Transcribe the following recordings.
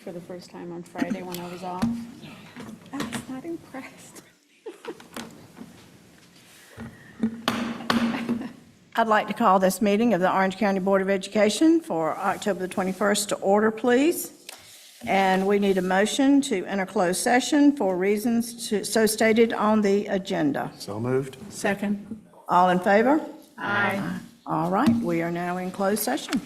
for the first time on Friday when I was off. I was not impressed. I'd like to call this meeting of the Orange County Board of Education for October the 21st to order, please. And we need a motion to enter closed session for reasons so stated on the agenda. So moved. Second. All in favor? Aye. All right, we are now in closed session.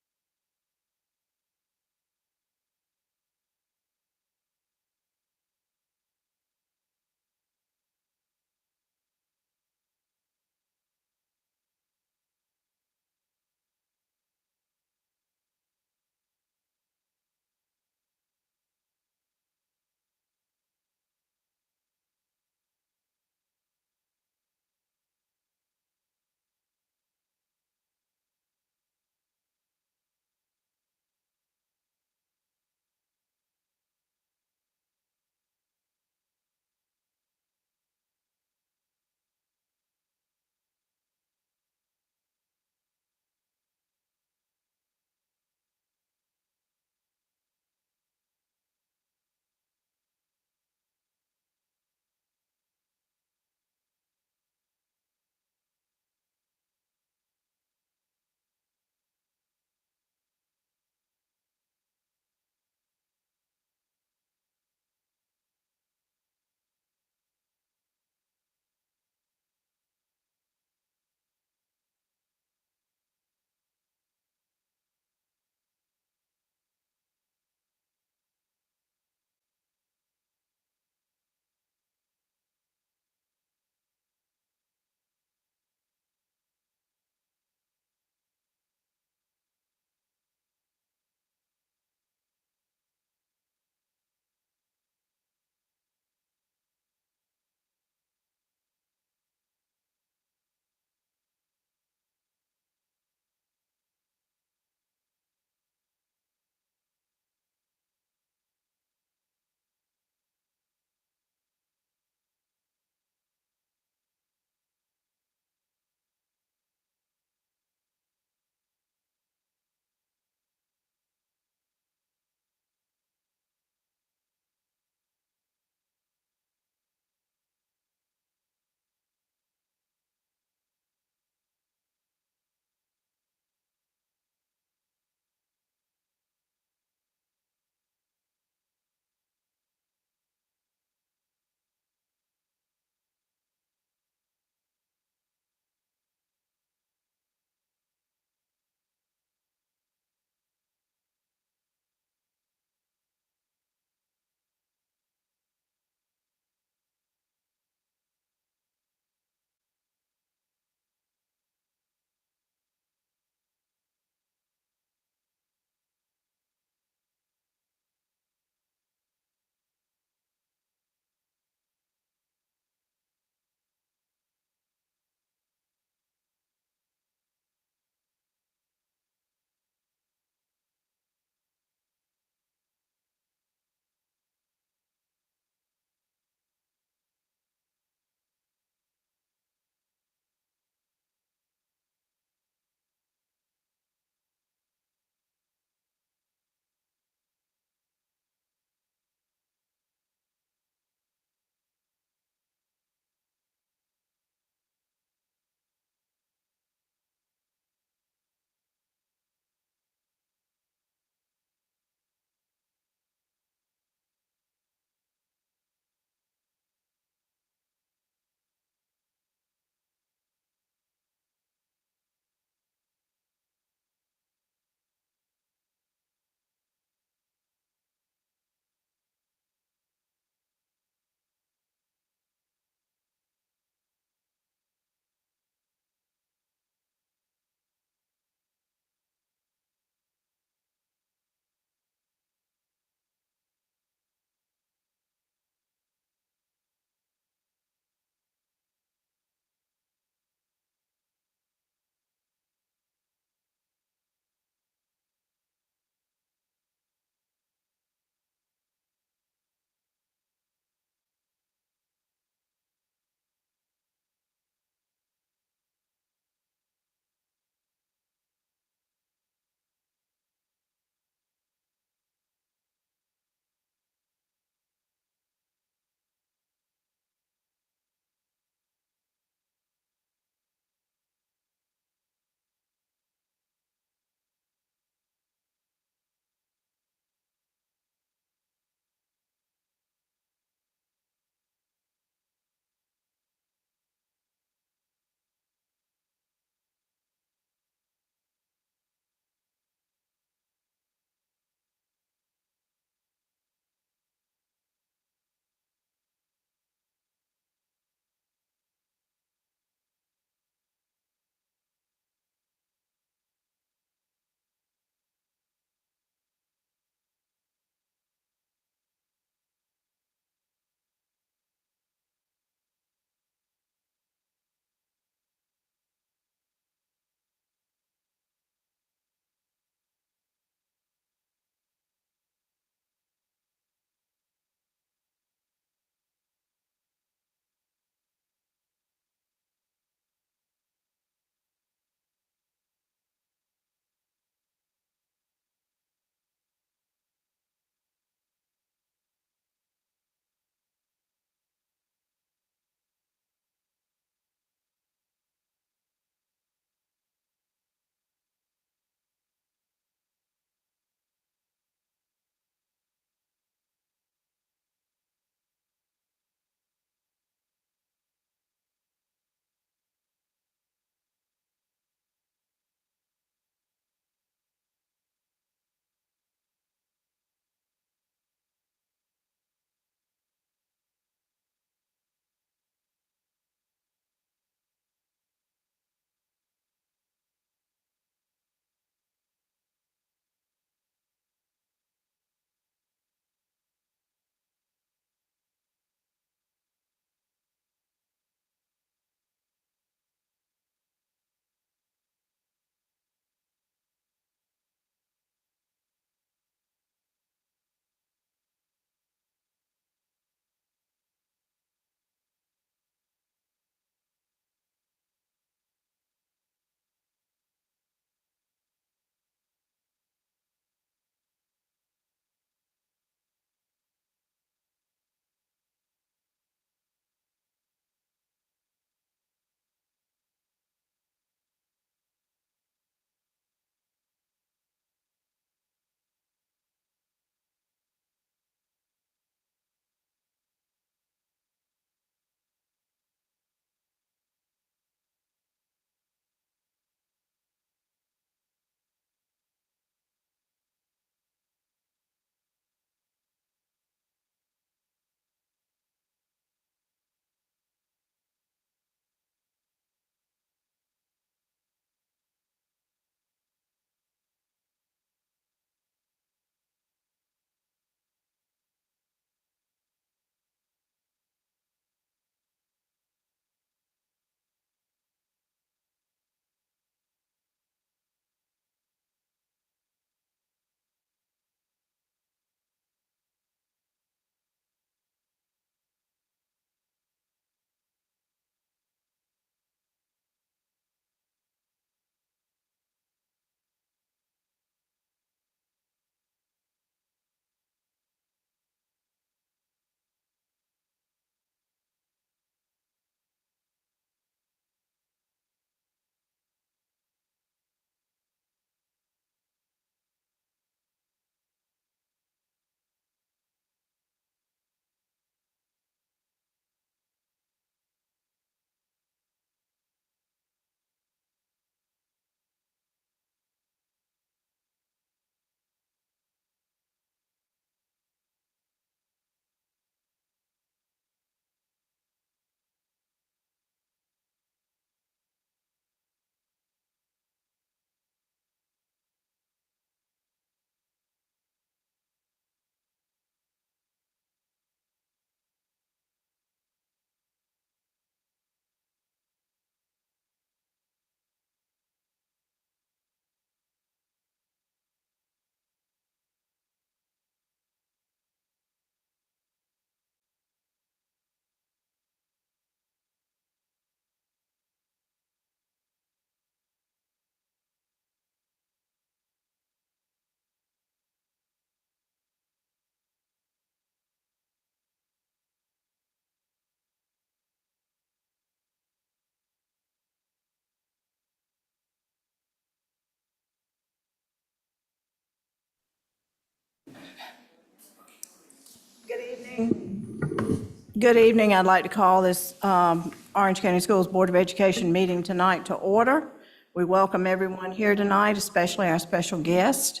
Good evening. I'd like to call this Orange County Schools Board of Education meeting tonight to order. We welcome everyone here tonight, especially our special guest.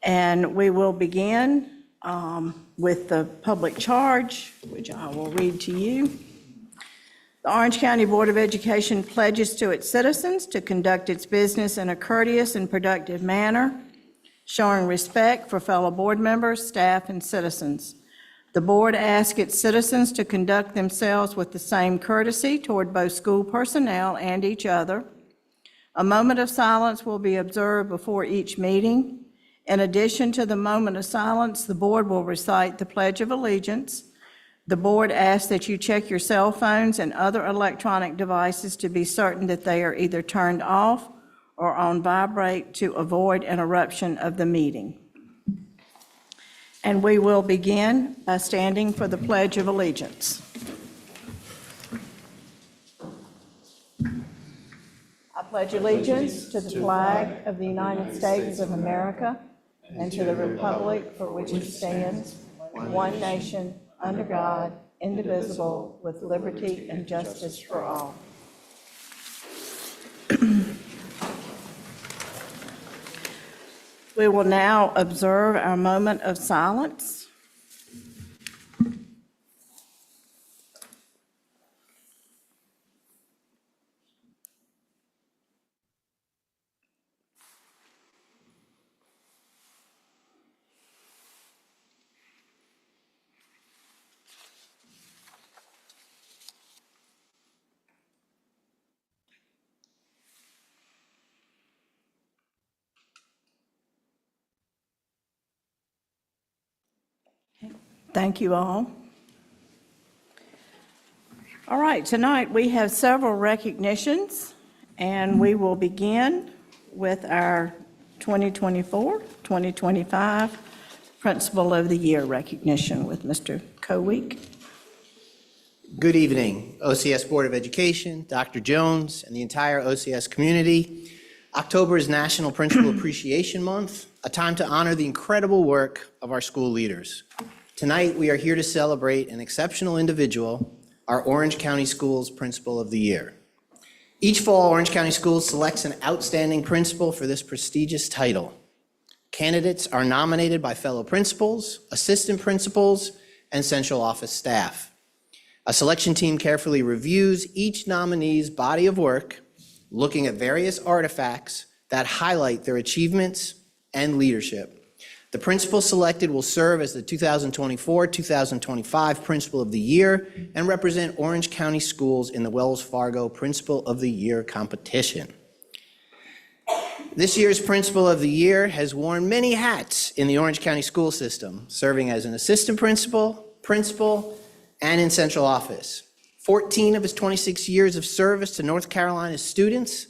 And we will begin with the public charge, which I will read to you. The Orange County Board of Education pledges to its citizens to conduct its business in a courteous and productive manner, showing respect for fellow board members, staff, and citizens. The board asks its citizens to conduct themselves with the same courtesy toward both school personnel and each other. A moment of silence will be observed before each meeting. In addition to the moment of silence, the board will recite the Pledge of Allegiance. The board asks that you check your cell phones and other electronic devices to be certain that they are either turned off or on vibrate to avoid interruption of the meeting. And we will begin by standing for the Pledge of Allegiance. I pledge allegiance to the flag of the United States of America and to the republic for which it stands, one nation, under God, indivisible, with liberty and justice for all. We will now observe our moment of silence. Thank you all. All right, tonight we have several recognitions, and we will begin with our 2024-2025 Principal of the Year recognition with Mr. Coweek. Good evening, OCS Board of Education, Dr. Jones, and the entire OCS community. October is National Principal Appreciation Month, a time to honor the incredible work of our school leaders. Tonight, we are here to celebrate an exceptional individual, our Orange County Schools Principal of the Year. Each fall, Orange County Schools selects an outstanding principal for this prestigious title. Candidates are nominated by fellow principals, assistant principals, and central office staff. A selection team carefully reviews each nominee's body of work, looking at various artifacts that highlight their achievements and leadership. The principal selected will serve as the 2024-2025 Principal of the Year and represent Orange County Schools in the Wells Fargo Principal of the Year competition. This year's Principal of the Year has worn many hats in the Orange County school system, serving as an assistant principal, and in central office. 14 of his 26 years of service to North Carolina students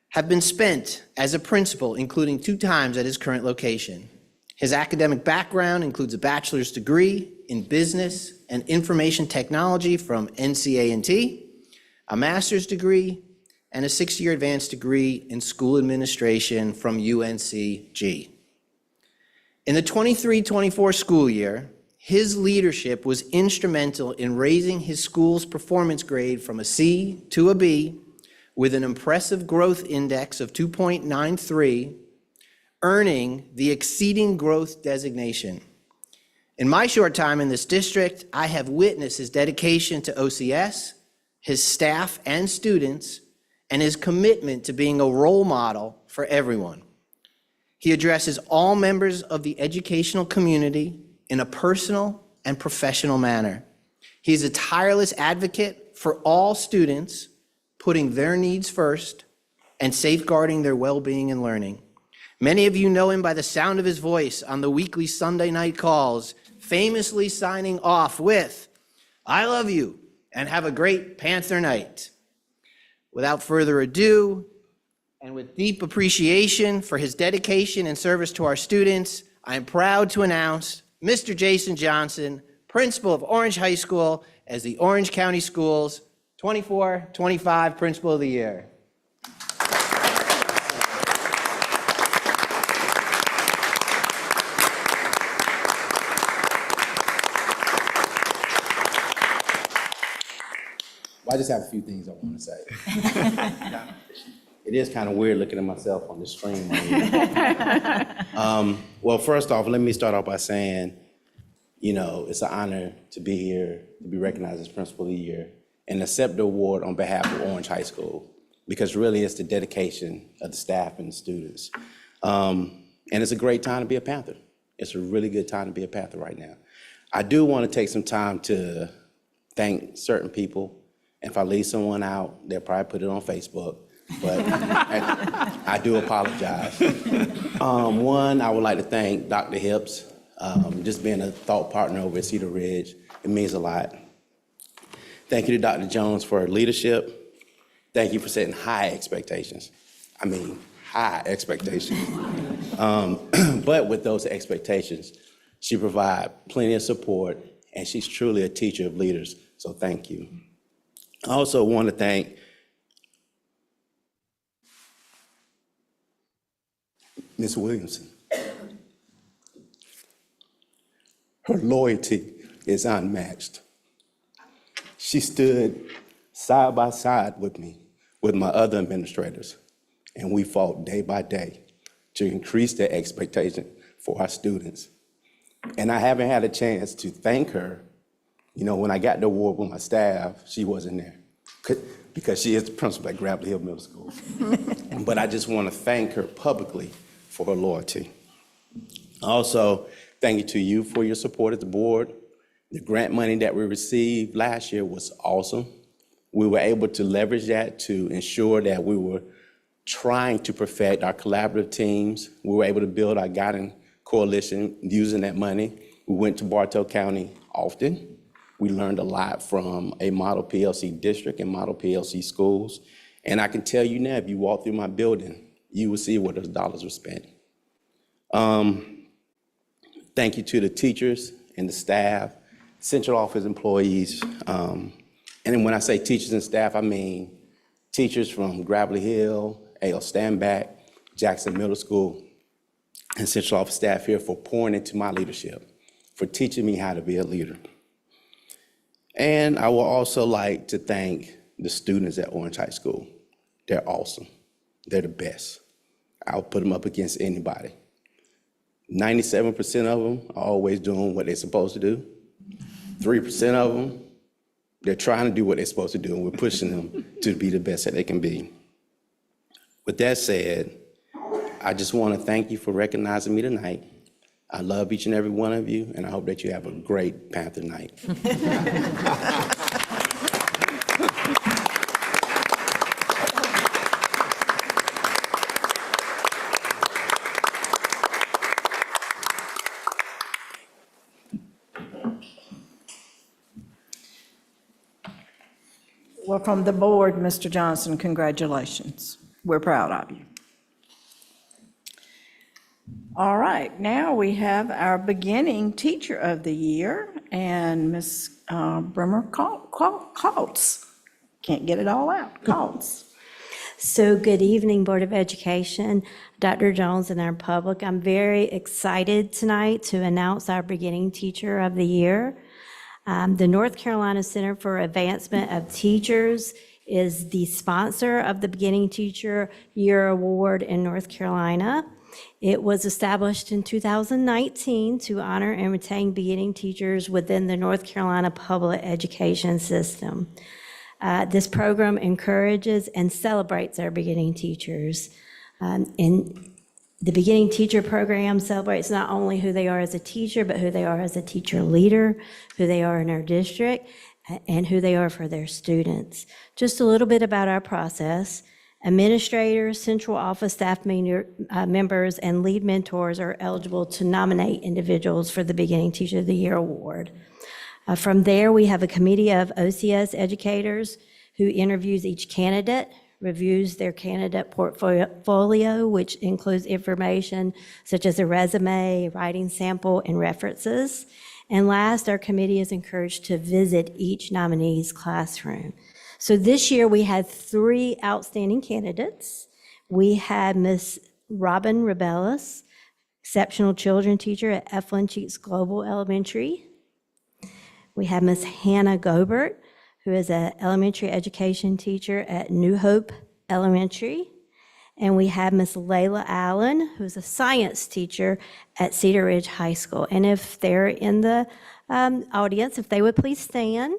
have been spent as a principal, including 2 times at his current location. His academic background includes a bachelor's degree in business and information technology from NCA&T, a master's degree, and a 6-year advanced degree in school administration from UNCG. In the 23-24 school year, his leadership was instrumental in raising his school's performance grade from a C to a B, with an impressive growth index of 2.93, earning the Exceeding Growth designation. In my short time in this district, I have witnessed his dedication to OCS, his staff and students, and his commitment to being a role model for everyone. He addresses all members of the educational community in a personal and professional manner. He is a tireless advocate for all students, putting their needs first and safeguarding their well-being and learning. Many of you know him by the sound of his voice on the weekly Sunday night calls, famously signing off with, "I love you and have a great Panther night." Without further ado, and with deep appreciation for his dedication and service to our students, I am proud to announce Mr. Jason Johnson, Principal of Orange High School, as the Orange County Schools 24-25 Principal of the Year. I just have a few things I want to say. It is kind of weird looking at myself on the stream. Well, first off, let me start off by saying, you know, it's an honor to be here, to be recognized as Principal of the Year, and accept the award on behalf of Orange High School, because really it's the dedication of the staff and the students. And it's a great time to be a Panther. It's a really good time to be a Panther right now. I do want to take some time to thank certain people. If I leave someone out, they'll probably put it on Facebook, but I do apologize. One, I would like to thank Dr. Hips, just being a thought partner over at Cedar Ridge. It means a lot. Thank you to Dr. Jones for her leadership. Thank you for setting high expectations. I mean, high expectations. But with those expectations, she provides plenty of support, and she's truly a teacher of leaders, so thank you. I also want to thank Ms. Williamson. Her loyalty is unmatched. She stood side by side with me, with my other administrators, and we fought day by day to increase the expectation for our students. And I haven't had a chance to thank her. You know, when I got the award with my staff, she wasn't there because she is the principal at Gravelly Hill Middle School. But I just want to thank her publicly for her loyalty. Also, thank you to you for your support at the board. The grant money that we received last year was awesome. We were able to leverage that to ensure that we were trying to perfect our collaborative teams. We were able to build our guiding coalition using that money. We went to Bartow County often. We learned a lot from a model PLC district and model PLC schools. And I can tell you now, if you walk through my building, you will see where those dollars were spent. Thank you to the teachers and the staff, central office employees. And then when I say teachers and staff, I mean teachers from Gravelly Hill, A.L. Standback, Jackson Middle School, and central office staff here for pouring into my leadership, for teaching me how to be a leader. And I would also like to thank the students at Orange High School. They're awesome. They're the best. I'll put them up against anybody. 97% of them are always doing what they're supposed to do. 3% of them, they're trying to do what they're supposed to do, and we're pushing them to be the best that they can be. With that said, I just want to thank you for recognizing me tonight. I love each and every one of you, and I hope that you have a great Panther night. Well, from the board, Mr. Johnson, congratulations. We're proud of you. All right, now we have our beginning teacher of the year, and Ms. Bremer Caultz. Can't get it all out, Caultz. So good evening, Board of Education, Dr. Jones, and our public. I'm very excited tonight to announce our beginning teacher of the year. The North Carolina Center for Advancement of Teachers is the sponsor of the Beginning Teacher Year Award in North Carolina. It was established in 2019 to honor and retain beginning teachers within the North Carolina public education system. This program encourages and celebrates our beginning teachers. And the Beginning Teacher Program celebrates not only who they are as a teacher, but who they are as a teacher leader, who they are in our district, and who they are for their students. Just a little bit about our process. Administrators, central office staff members, and lead mentors are eligible to nominate individuals for the Beginning Teacher of the Year Award. From there, we have a committee of OCS educators who interviews each candidate, reviews their candidate portfolio, which includes information such as a resume, writing sample, and references. And last, our committee is encouraged to visit each nominee's classroom. So this year, we had 3 outstanding candidates. We had Ms. Robin Rebellis, exceptional children teacher at Eflin Cheeks Global Elementary. We had Ms. Hannah Gobert, who is an elementary education teacher at New Hope Elementary. And we have Miss Layla Allen, who's a science teacher at Cedar Ridge High School. And if they're in the audience, if they would please stand.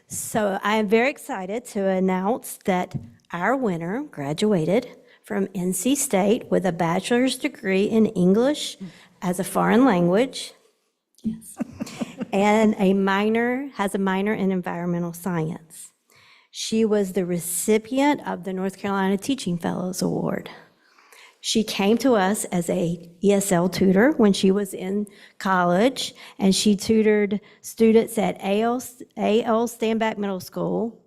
So I am very excited to announce that our winner graduated from NC State with a bachelor's degree in English as a foreign language. Yes. And has a minor in environmental science. She was the recipient of the North Carolina Teaching Fellows Award. She came to us as a ESL tutor when she was in college, and she tutored students at AL Standback Middle School,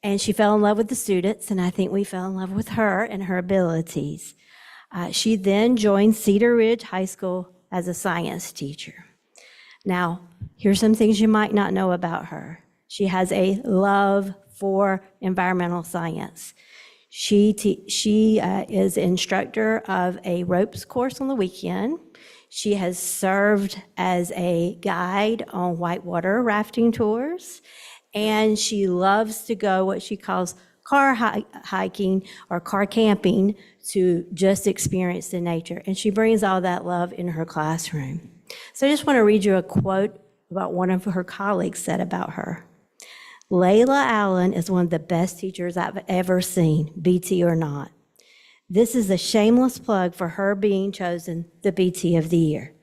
and she fell in love with the students, and I think we fell in love with her and her abilities. She then joined Cedar Ridge High School as a science teacher. Now, here's some things you might not know about her. She has a love for environmental science. She is instructor of a ropes course on the weekend. She has served as a guide on whitewater rafting tours, and she loves to go what she calls car hiking or car camping to just experience the nature. And she brings all that love in her classroom. So I just want to read you a quote about one of her colleagues said about her. Layla Allen is one of the best teachers I've ever seen, BT or not. This is a shameless plug for her being chosen the BT of the year.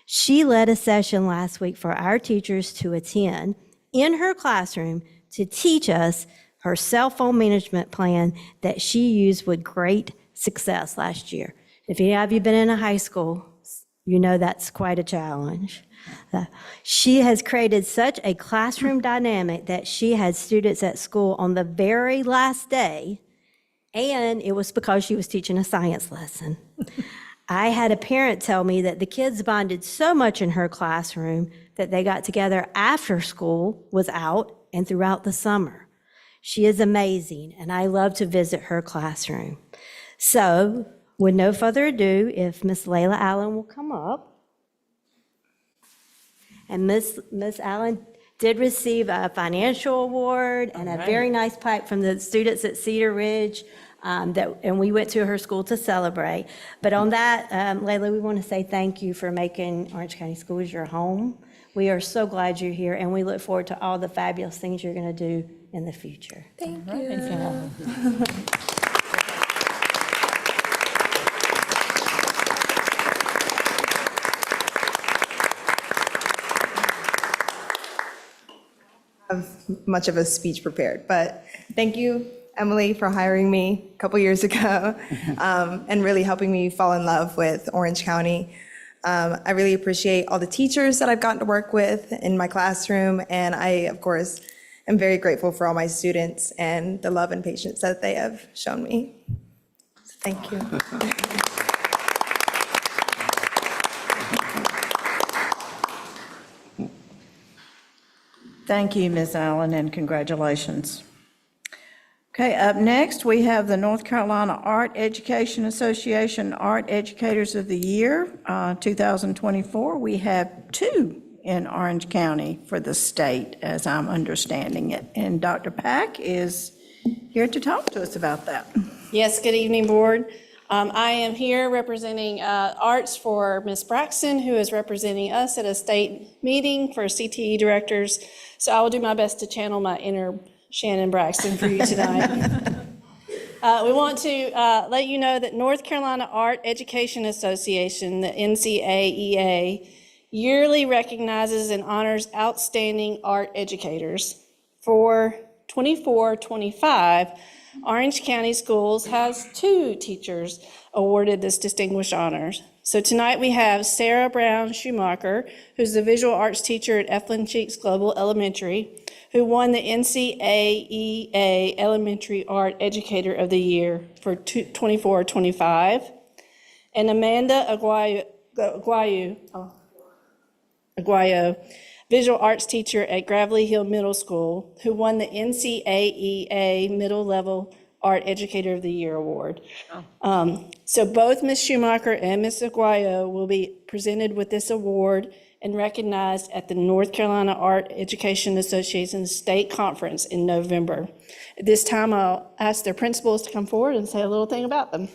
She led a session last week for our teachers to attend in her classroom to teach us her cell phone management plan that she used with great success last year. If any of you have been in a high school, you know that's quite a challenge. She has created such a classroom dynamic that she had students at school on the very last day, and it was because she was teaching a science lesson. I had a parent tell me that the kids bonded so much in her classroom that they got together after school was out and throughout the summer. She is amazing, and I love to visit her classroom. So, with no further ado, if Miss Layla Allen will come up. And Miss Allen did receive a financial award and a very nice plaque from the students at Cedar Ridge, and we went to her school to celebrate. But on that, Layla, we want to say thank you for making Orange County Schools your home. We are so glad you're here, and we look forward to all the fabulous things you're going to do in the future. Thank you. Have much of a speech prepared, but thank you, Emily, for hiring me a couple years ago and really helping me fall in love with Orange County. I really appreciate all the teachers that I've gotten to work with in my classroom, and I, of course, am very grateful for all my students and the love and patience that they have shown me. So thank you. Thank you, Ms. Allen, and congratulations. Okay, up next, we have the North Carolina Art Education Association Art Educators of the Year, 2024. We have 2 in Orange County for the state, as I'm understanding it. And Dr. Pack is here to talk to us about that. Yes, good evening, Board. I am here representing arts for Ms. Braxton, who is representing us at a state meeting for CTE directors. So I will do my best to channel my inner Shannon Braxton for you tonight. We want to let you know that North Carolina Art Education Association, the NCAEA, yearly recognizes and honors outstanding art educators. For 24-25, Orange County Schools has 2 teachers awarded this distinguished honors. So tonight we have Sarah Brown Schumacher, who's the visual arts teacher at Eflin Cheeks Global Elementary, who won the NCAEA Elementary Art Educator of the Year for 24-25, and Amanda Aguayo, visual arts teacher at Gravelly Hill Middle School, who won the NCAEA Middle Level Art Educator of the Year Award. So both Ms. Schumacher and Ms. Aguayo will be presented with this award and recognized at the North Carolina Art Education Association State Conference in November. At this time, I'll ask their principals to come forward and say a little thing about them.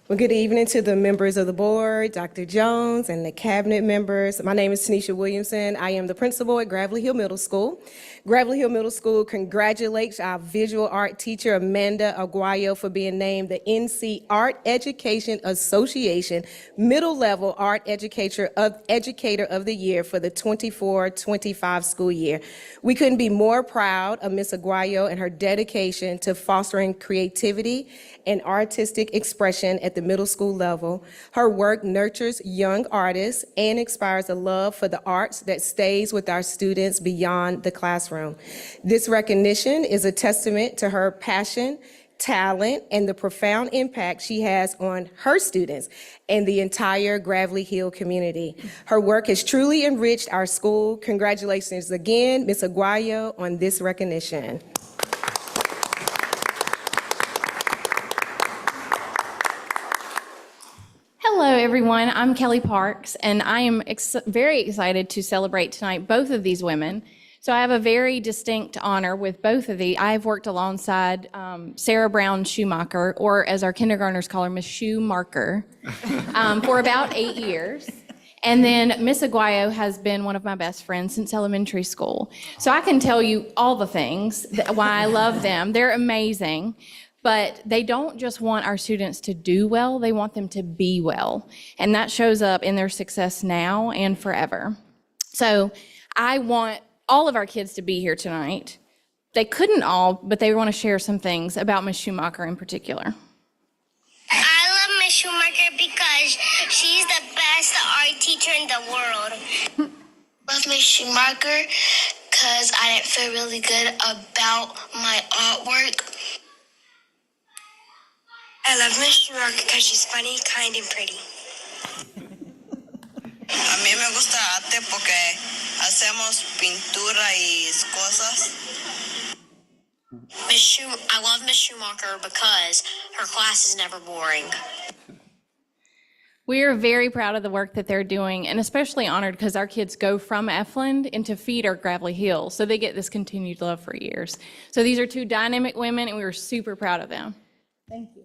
Well, good evening to the members of the board, Dr. Jones, and the cabinet members. My name is Tanisha Williamson. I am the principal at Gravelly Hill Middle School. Gravelly Hill Middle School congratulates our visual art teacher, Amanda Aguayo, for being named the NC Art Education Association Middle Level Art Educator of the Year for the 24-25 school year. We couldn't be more proud of Ms. Aguayo and her dedication to fostering creativity and artistic expression at the middle school level. Her work nurtures young artists and inspires a love for the arts that stays with our students beyond the classroom. This recognition is a testament to her passion, talent, and the profound impact she has on her students and the entire Gravelly Hill community. Her work has truly enriched our school. Congratulations again, Ms. Aguayo, on this recognition. Hello, everyone. I'm Kelly Parks, and I am very excited to celebrate tonight both of these women. So I have a very distinct honor with both of these. I've worked alongside Sarah Brown Schumacher, or as our kindergartners call her, Miss Schumacher, for about 8 years. And then Miss Aguayo has been one of my best friends since elementary school. So I can tell you all the things why I love them. They're amazing. But they don't just want our students to do well, they want them to be well. And that shows up in their success now and forever. So I want all of our kids to be here tonight. They couldn't all, but they want to share some things about Ms. Schumacher in particular. I love Ms. Schumacher because she's the best art teacher in the world. Love Ms. Schumacher because I didn't feel really good about my artwork. I love Ms. Schumacher because she's funny, kind, and pretty. A mí me gusta arte porque hacemos pintura y cosas. I love Ms. Schumacher because her class is never boring. We are very proud of the work that they're doing, and especially honored because our kids go from Efland into feed our Gravelly Hill, so they get this continued love for years. So these are two dynamic women, and we are super proud of them. Thank you.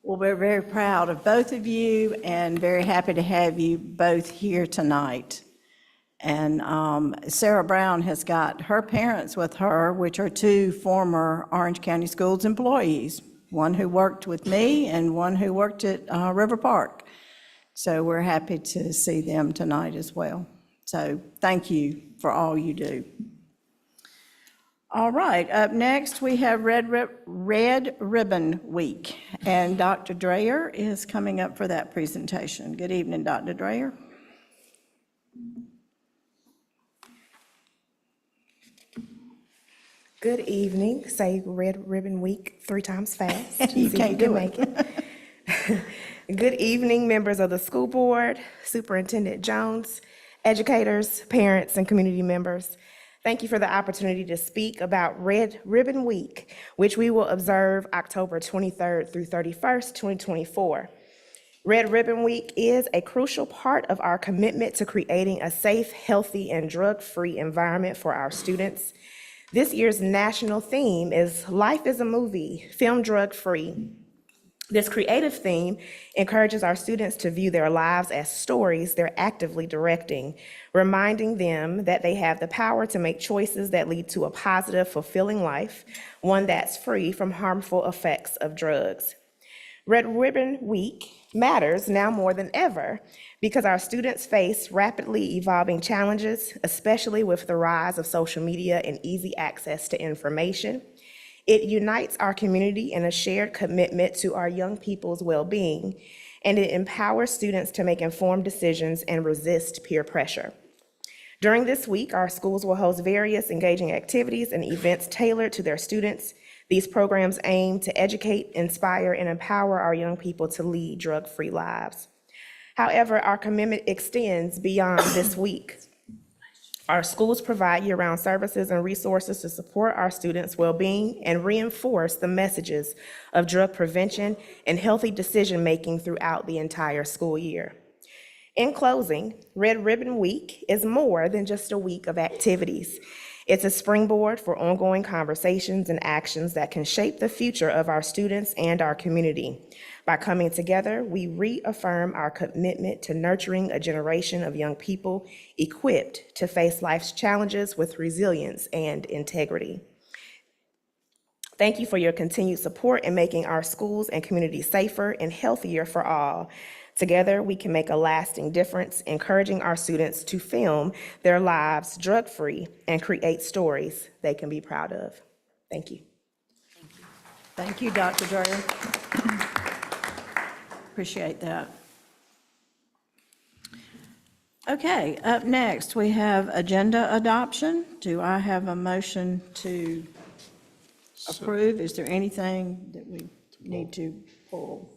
Well, we're very proud of both of you and very happy to have you both here tonight. And Sarah Brown has got her parents with her, which are two former Orange County Schools employees, one who worked with me and one who worked at River Park. So we're happy to see them tonight as well. So thank you for all you do. All right, up next, we have Red Ribbon Week, and Dr. Dreyer is coming up for that presentation. Good evening, Dr. Dreyer. Good evening. Say Red Ribbon Week 3 times fast. You See can't if you do can make it. Good evening, members of the school board, Superintendent Jones, educators, parents, and community members. Thank you for the opportunity to speak about Red Ribbon Week, which we will observe October 23rd through 31st, 2024. Red Ribbon Week is a crucial part of our commitment to creating a safe, healthy, and drug-free environment for our students. This year's national theme is Life is a Movie, Film Drug-Free. This creative theme encourages our students to view their lives as stories they're actively directing, reminding them that they have the power to make choices that lead to a positive, fulfilling life, one that's free from harmful effects of drugs. Red Ribbon Week matters now more than ever because our students face rapidly evolving challenges, especially with the rise of social media and easy access to information. It unites our community in a shared commitment to our young people's well-being, and it empowers students to make informed decisions and resist peer pressure. During this week, our schools will host various engaging activities and events tailored to their students. These programs aim to educate, inspire, and empower our young people to lead drug-free lives. However, our commitment extends beyond this week. Our schools provide year-round services and resources to support our students' well-being and reinforce the messages of drug prevention and healthy decision-making throughout the entire school year. In closing, Red Ribbon Week is more than just a week of activities. It's a springboard for ongoing conversations and actions that can shape the future of our students and our community. By coming together, we reaffirm our commitment to nurturing a generation of young people equipped to face life's challenges with resilience and integrity. Thank you for your continued support in making our schools and communities safer and healthier for all. Together, we can make a lasting difference, encouraging our students to film their lives drug-free and create stories they can be proud of. Thank you. Thank you, Dr. Dreyer. Appreciate that. Okay, up next, we have agenda adoption. Do I have a motion to approve? Is there anything that we need to pull?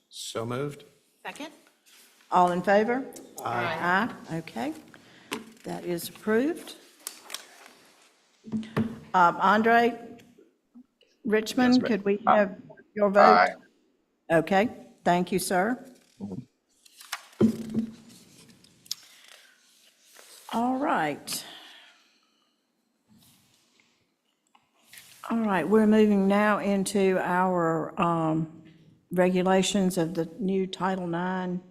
So moved. Second? All in favor? Aye. Aye, okay. That is approved. Andre Richmond, could we have your vote? Aye. Okay, thank you, sir. All right. All right, we're moving now into our regulations of the new Title IX.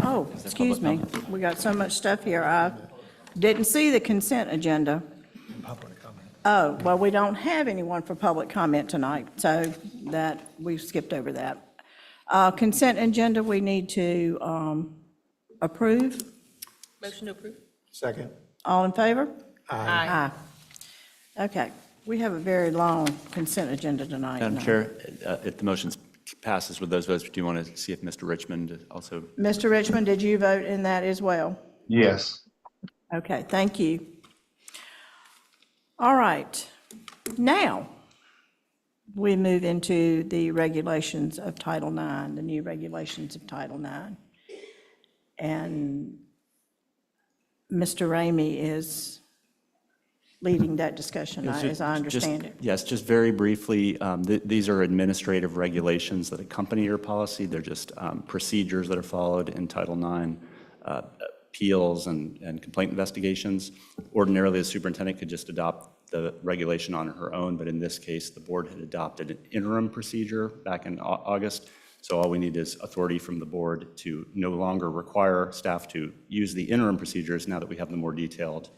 Oh, excuse me. We got so much stuff here. I didn't see the consent agenda. Oh, well, we don't have anyone for public comment tonight, so that, we skipped over that. Consent agenda, we need to approve. Motion to approve? Second. All in favor? Aye. Aye. Okay, we have a very long consent agenda tonight. Madam Chair, if the motion passes with those votes, do you want to see if Mr. Richmond also? Mr. Richmond, did you vote in that as well? Yes. Okay, thank you. All right, now we move into the regulations of Title IX, the new regulations of Title IX. And Mr. Ramey is leading that discussion, as I understand it. Yes, just very briefly, these are administrative regulations that accompany your policy. They're just procedures that are followed in Title IX, appeals and complaint investigations. Ordinarily, the superintendent could just adopt the regulation on her own, but in this case, the board had adopted an interim procedure back in August. So all we need is authority from the board to no longer require staff to use the interim procedures now that we have the more detailed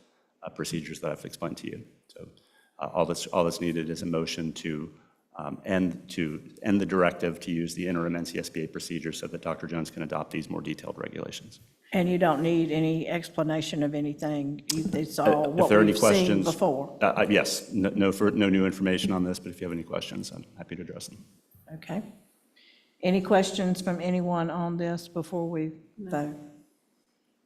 procedures that I've explained to you. So all that's needed is a motion to end the directive to use the interim NCSBA procedure so that Dr. Jones can adopt these more detailed regulations. And you don't need any explanation of anything. It's all If what there are any we've seen questions, before. Yes, no new information on this, but if you have any questions, I'm happy to address them. Okay. Any questions from anyone on this before we vote?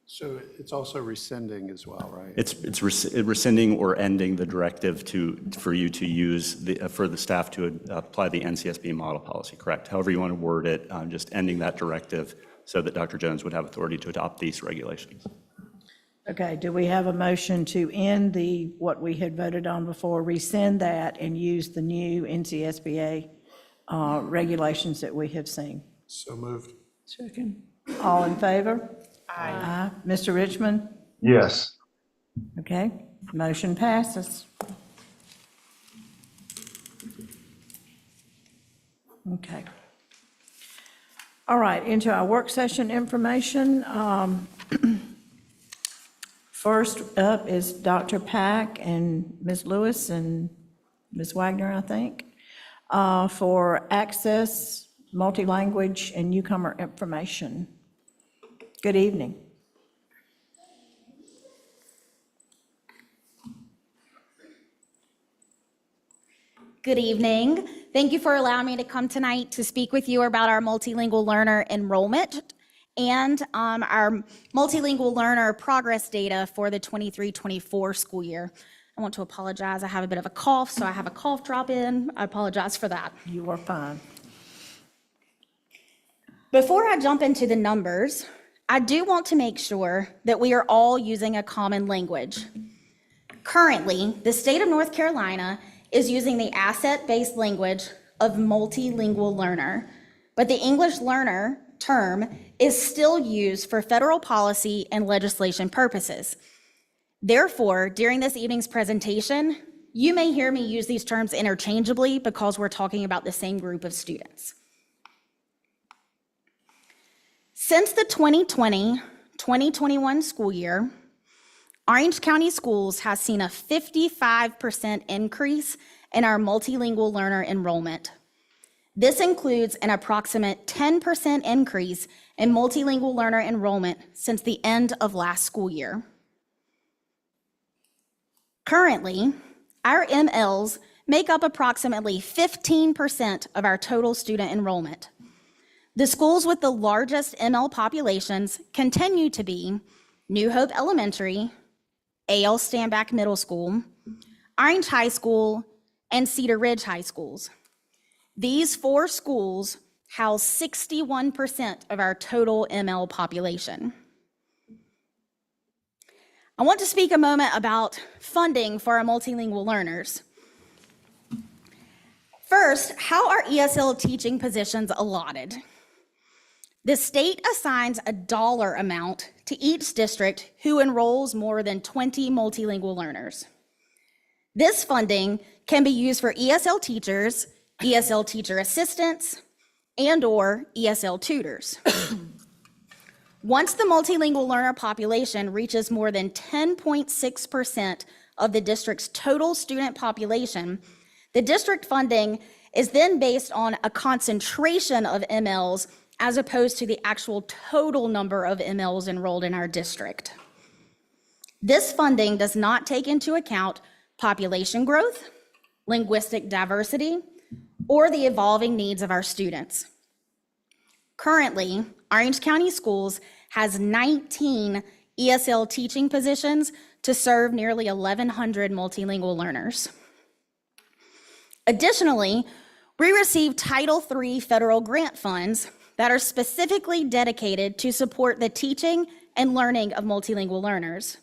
So it's also rescinding as well, right? It's rescinding or ending the directive for you to use, for the staff to apply the NCSB model policy, correct? However you want to word it, just ending that directive so that Dr. Jones would have authority to adopt these regulations. Okay, do we have a motion to end what we had voted on before, rescind that and use the new NCSBA regulations that we have seen? So moved. Second. All in favor? Aye. Mr. Richmond? Yes. Okay, motion passes. Okay. All right, into our work session information. First up is Dr. Pack and Ms. Lewis and Ms. Wagner, I think, for access, multi-language, and newcomer information. Good evening. Good evening. Thank you for allowing me to come tonight to speak with you about our multilingual learner enrollment and our multilingual learner progress data for the 23-24 school year. I want to apologize. I have a bit of a cough, so I have a cough drop in. I apologize for that. You are fine. Before I jump into the numbers, I do want to make sure that we are all using a common language. Currently, the state of North Carolina is using the asset-based language of multilingual learner, but the English learner term is still used for federal policy and legislation purposes. Therefore, during this evening's presentation, you may hear me use these terms interchangeably because we're talking about the same group of students. Since the 2020-2021 school year, Orange County Schools has seen a 55% increase in our multilingual learner enrollment. This includes an approximate 10% increase in multilingual learner enrollment since the end of last school year. Currently, our MLs make up approximately 15% of our total student enrollment. The schools with the largest ML populations continue to be New Hope Elementary, A.L. Standback Middle School, Orange High School, and Cedar Ridge High Schools. These 4 schools house 61% of our total ML population. I want to speak a moment about funding for our multilingual learners. First, how are ESL teaching positions allotted? The state assigns a dollar amount to each district who enrolls more than 20 multilingual learners. This funding can be used for ESL teachers, ESL teacher assistants, and/or ESL tutors. Once the multilingual learner population reaches more than 10.6% of the district's total student population, the district funding is then based on a concentration of MLs as opposed to the actual total number of MLs enrolled in our district. This funding does not take into account population growth, linguistic diversity, or the evolving needs of our students. Currently, Orange County Schools has 19 ESL teaching positions to serve nearly 1,100 multilingual learners. Additionally, we receive Title III federal grant funds that are specifically dedicated to support the teaching and learning of multilingual learners.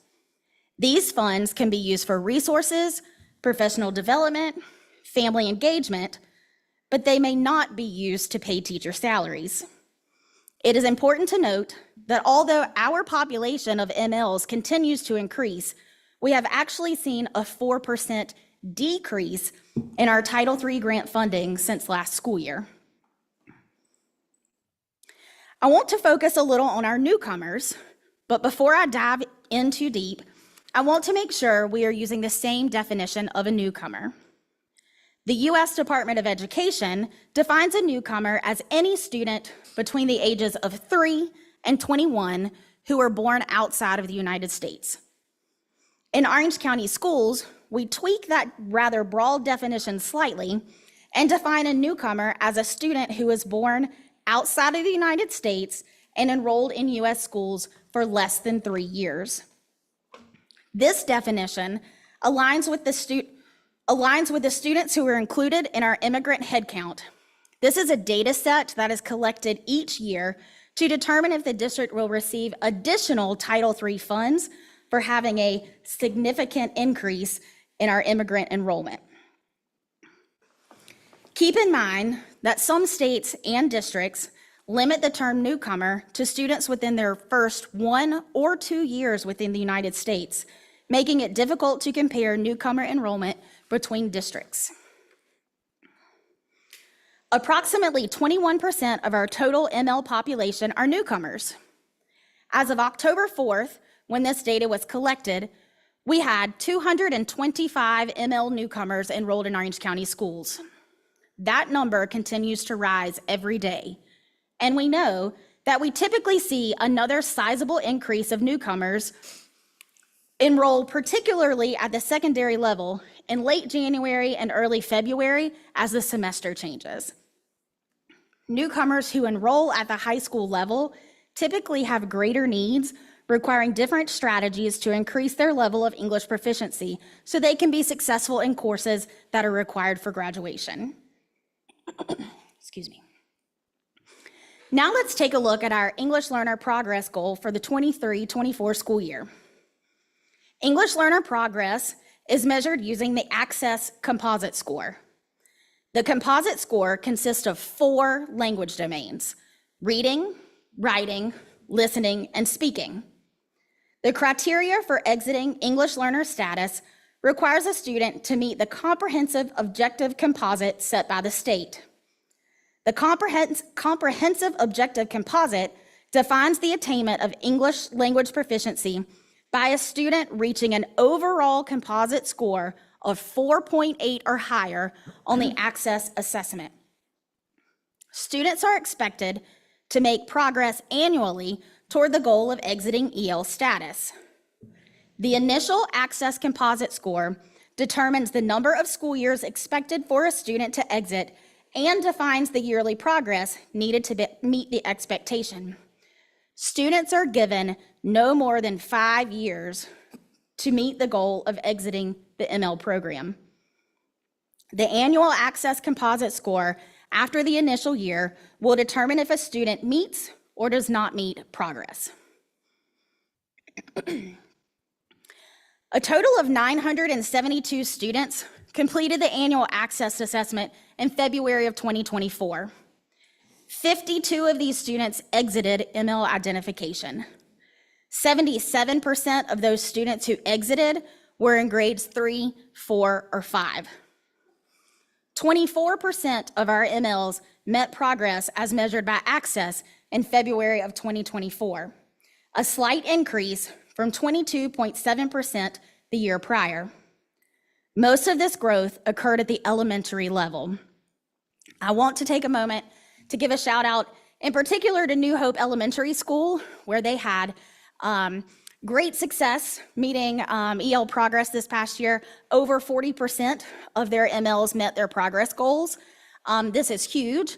These funds can be used for resources, professional development, family engagement, but they may not be used to pay teacher salaries. It is important to note that although our population of MLs continues to increase, we have actually seen a 4% decrease in our Title III grant funding since last school year. I want to focus a little on our newcomers, but before I dive in too deep, I want to make sure we are using the same definition of a newcomer. The U.S. Department of Education defines a newcomer as any student between the ages of 3 and 21 who are born outside of the United States. In Orange County Schools, we tweak that rather broad definition slightly and define a newcomer as a student who is born outside of the United States and enrolled in U.S. schools for less than 3 years. This definition aligns with the students who are included in our immigrant headcount. This is a data set that is collected each year to determine if the district will receive additional Title III funds for having a significant increase in our immigrant enrollment. Keep in mind that some states and districts limit the term newcomer to students within their first 1 or 2 years within the United States, making it difficult to compare newcomer enrollment between districts. Approximately 21% of our total ML population are newcomers. As of October 4th, when this data was collected, we had 225 ML newcomers enrolled in Orange County Schools. That number continues to rise every day, and we know that we typically see another sizable increase of newcomers enrolled, particularly at the secondary level, in late January and early February as the semester changes. Newcomers who enroll at the high school level typically have greater needs, requiring different strategies to increase their level of English proficiency so they can be successful in courses that are required for graduation. Excuse me. Now let's take a look at our English learner progress goal for the 23-24 school year. English learner progress is measured using the Access Composite Score. The composite score consists of 4 language domains: reading, writing, listening, and speaking. The criteria for exiting English learner status requires a student to meet the comprehensive objective composite set by the state. The comprehensive objective composite defines the attainment of English language proficiency by a student reaching an overall composite score of 4.8 or higher on the Access Assessment. Students are expected to make progress annually toward the goal of exiting EL status. The initial Access Composite Score determines the number of school years expected for a student to exit and defines the yearly progress needed to meet the expectation. Students are given no more than 5 years to meet the goal of exiting the ML program. The annual Access Composite Score after the initial year will determine if a student meets or does not meet progress. A total of 972 students completed the annual Access Assessment in February of 2024. 52 of these students exited ML identification. 77% of those students who exited were in grades 3, 4, or 5. 24% of our MLs met progress as measured by Access in February of 2024, a slight increase from 22.7% the year prior. Most of this growth occurred at the elementary level. I want to take a moment to give a shout out in particular to New Hope Elementary School, where they had great success meeting EL progress this past year. Over 40% of their MLs met their progress goals. This is huge.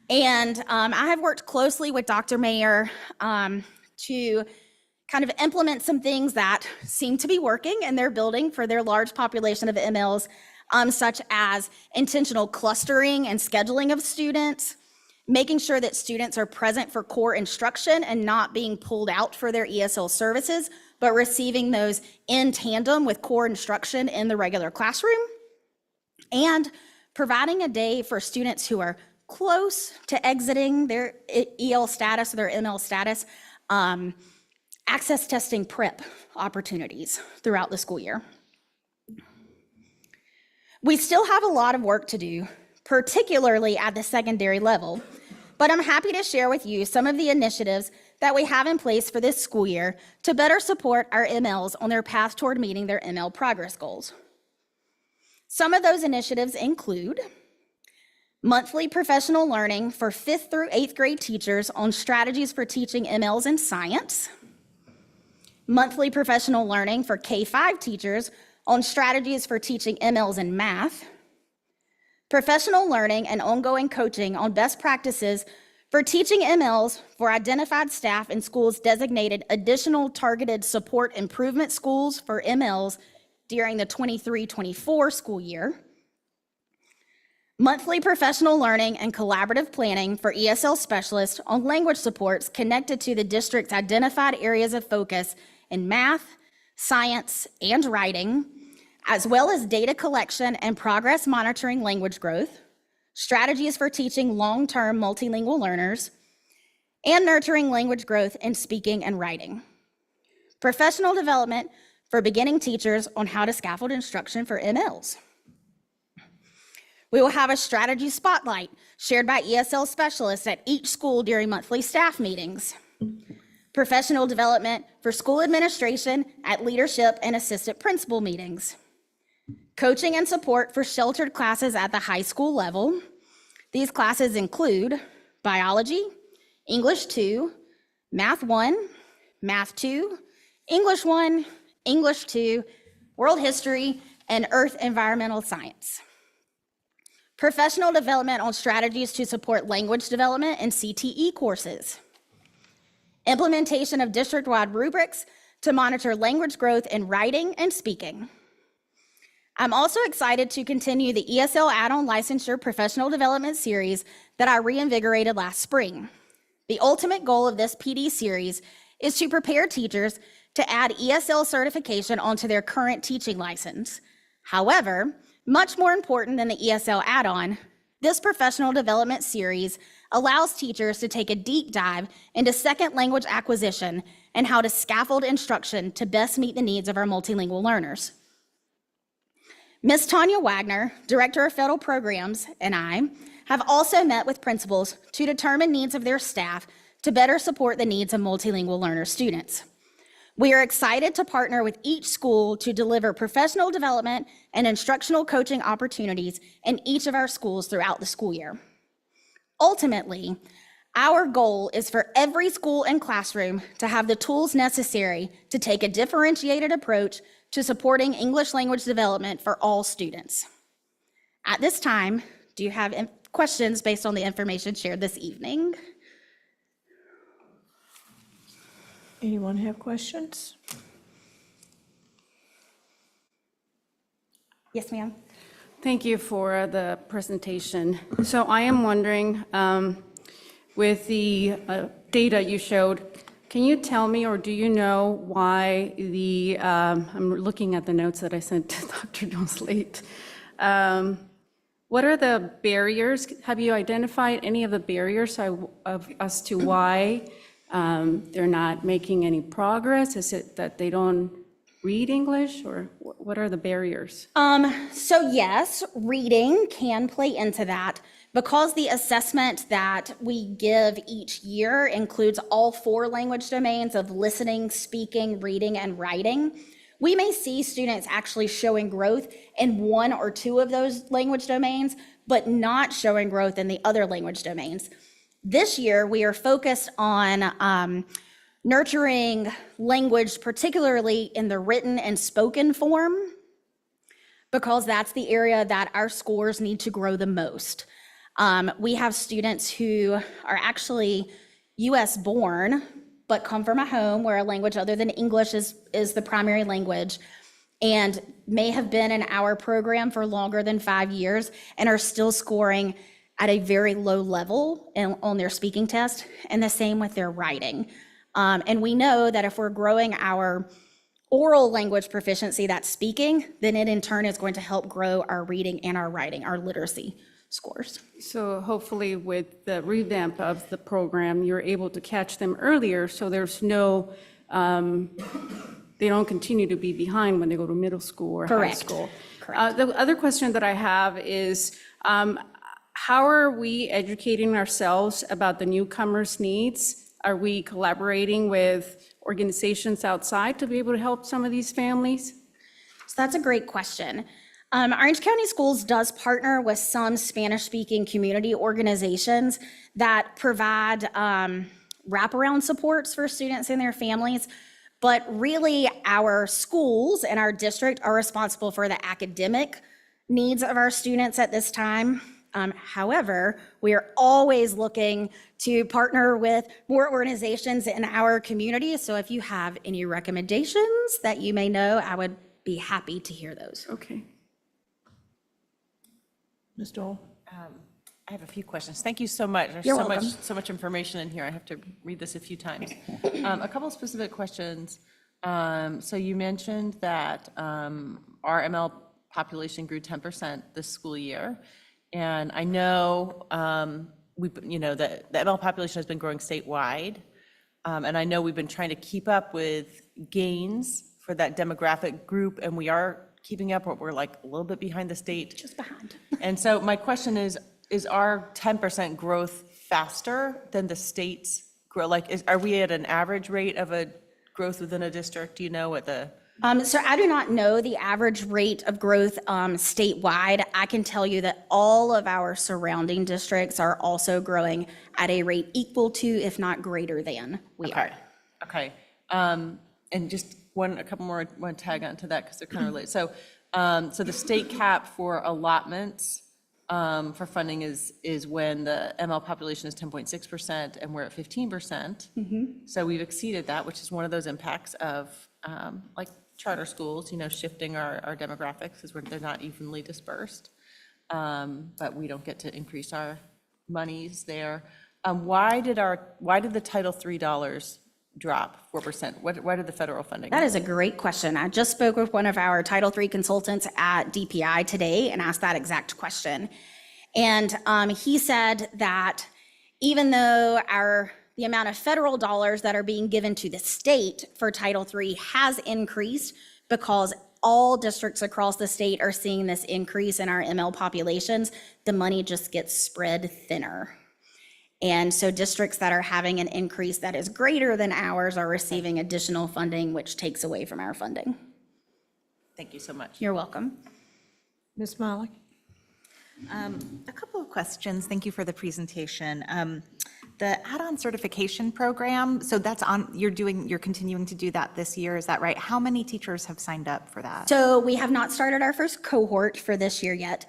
And I have worked closely with Dr. Mayer to kind of implement some things that seem to be working in their building for their large population of MLs, such as intentional clustering and scheduling of students, making sure that students are present for core instruction and not being pulled out for their ESL services, but receiving those in tandem with core instruction in the regular classroom, and providing a day for students who are close to exiting their EL status or their ML status, access testing prep opportunities throughout the school year. We still have a lot of work to do, particularly at the secondary level, but I'm happy to share with you some of the initiatives that we have in place for this school year to better support our MLs on their path toward meeting their ML progress goals. Some of those initiatives include monthly professional learning for 5th through 8th grade teachers on strategies for teaching MLs in science, monthly professional learning for K-5 teachers on strategies for teaching MLs in math, professional learning and ongoing coaching on best practices for teaching MLs for identified staff in schools designated additional targeted support improvement schools for MLs during the 23-24 school year, monthly professional learning and collaborative planning for ESL specialists on language supports connected to the district's identified areas of focus in math, science, and writing, as well as data collection and progress monitoring language growth, strategies for teaching long-term multilingual learners, and nurturing language growth in speaking and writing. Professional development for beginning teachers on how to scaffold instruction for MLs. We will have a strategy spotlight shared by ESL specialists at each school during monthly staff meetings. Professional development for school administration at leadership and assistant principal meetings. Coaching and support for sheltered classes at the high school level. These classes include biology, English 2, Math 1, Math 2, English 1, English 2, World History, and Earth Environmental Science. Professional development on strategies to support language development and CTE courses. Implementation of district-wide rubrics to monitor language growth in writing and speaking. I'm also excited to continue the ESL add-on licensure professional development series that I reinvigorated last spring. The ultimate goal of this PD series is to prepare teachers to add ESL certification onto their current teaching license. However, much more important than the ESL add-on, this professional development series allows teachers to take a deep dive into second language acquisition and how to scaffold instruction to best meet the needs of our multilingual learners. Ms. Tanya Wagner, Director of Federal Programs, and I have also met with principals to determine needs of their staff to better support the needs of multilingual learner students. We are excited to partner with each school to deliver professional development and instructional coaching opportunities in each of our schools throughout the school year. Ultimately, our goal is for every school and classroom to have the tools necessary to take a differentiated approach to supporting English language development for all students. At this time, do you have questions based on the information shared this evening? Anyone have questions? Yes, ma'am. Thank you for the presentation. So I am wondering, with the data you showed, can you tell me, or do you know why I'm looking at the notes that I sent to Dr. Jones late. What are the barriers? Have you identified any of the barriers as to why they're not making any progress? Is it that they don't read English, or what are the barriers? So yes, reading can play into that. Because the assessment that we give each year includes all 4 language domains of listening, speaking, reading, and writing, we may see students actually showing growth in 1 or 2 of those language domains, but not showing growth in the other language domains. This year, we are focused on nurturing language, particularly in the written and spoken form, because that's the area that our scores need to grow the most. We have students who are actually US born, but come from a home where a language other than English is the primary language, and may have been in our program for longer than 5 years and are still scoring at a very low level on their speaking test, and the same with their writing. And we know that if we're growing our oral language proficiency, that's speaking, then it in turn is going to help grow our reading and our writing, our literacy scores. So hopefully with the revamp of the program, you're able to catch them earlier, so there's no, they don't continue to be behind when they go to middle school or high school. Correct. The other question that I have is, how are we educating ourselves about the newcomers' needs? Are we collaborating with organizations outside to be able to help some of these families? So that's a great question. Orange County Schools does partner with some Spanish-speaking community organizations that provide wraparound supports for students and their families, but really our schools and our district are responsible for the academic needs of our students at this time. However, we are always looking to partner with more organizations in our community, so if you have any recommendations that you may know, I would be happy to hear those. Okay. Ms. Dole? I have a few questions. Thank you so much. There's You're so welcome. so much information in here. I have to read this a few times. A couple specific questions. So you mentioned that our ML population grew 10% this school year, and I know the ML population has been growing statewide, and I know we've been trying to keep up with gains for that demographic group, and we are keeping up, but we're like a little bit behind the state. Just behind. And so my question is our 10% growth faster than the state's growth? Like, are we at an average rate of a growth within a district? Do you know what the? So I do not know the average rate of growth statewide. I can tell you that all of our surrounding districts are also growing at a rate equal to, if not greater than, we are. Okay. And just a couple more, I want to tag on to that because they're kind of related. So, so the state cap for allotments for funding is when the ML population is 10.6% and we're at 15%. So we've exceeded that, which is one of those impacts of like charter schools, shifting our demographics because they're not evenly dispersed. But we don't get to increase our monies there. Why did the Title III dollars drop 4%? Why did the federal funding? That is a great question. I just spoke with one of our Title III consultants at DPI today and asked that exact question. And he said that even though the amount of federal dollars that are being given to the state for Title III has increased because all districts across the state are seeing this increase in our ML populations, the money just gets spread thinner. And so districts that are having an increase that is greater than ours are receiving additional funding, which takes away from our funding. Thank you so much. You're welcome. Ms. Molly? A couple of questions. Thank you for the presentation. The add-on certification program, so that's on, you're continuing to do that this year, is that right? How many teachers have signed up for that? So we have not started our first cohort for this year yet.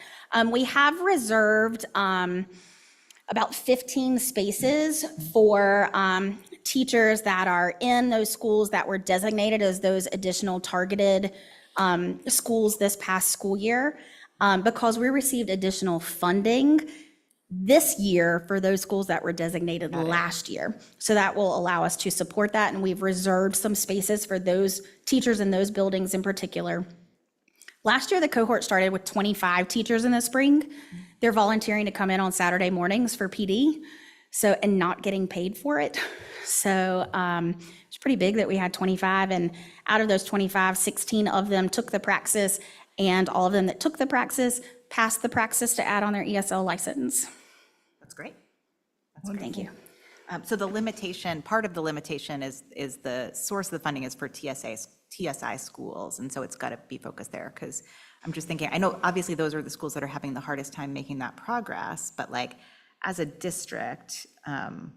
We have reserved about 15 spaces for teachers that are in those schools that were designated as those additional targeted schools this past school year, because we received additional funding this year for those schools that were designated last year. So that will allow us to support that, and we've reserved some spaces for those teachers in those buildings in particular. Last year, the cohort started with 25 teachers in the spring. They're volunteering to come in on Saturday mornings for PD, and not getting paid for it. So it's pretty big that we had 25, and out of those 25, 16 of them took the praxis, and all of them that took the praxis passed the praxis to add on their ESL license. That's great. Thank you. So the limitation, part of the limitation is the source of the funding is for TSI schools, and so it's got to be focused there, because I'm just thinking, I know obviously those are the schools that are having the hardest time making that progress, but like as a district, our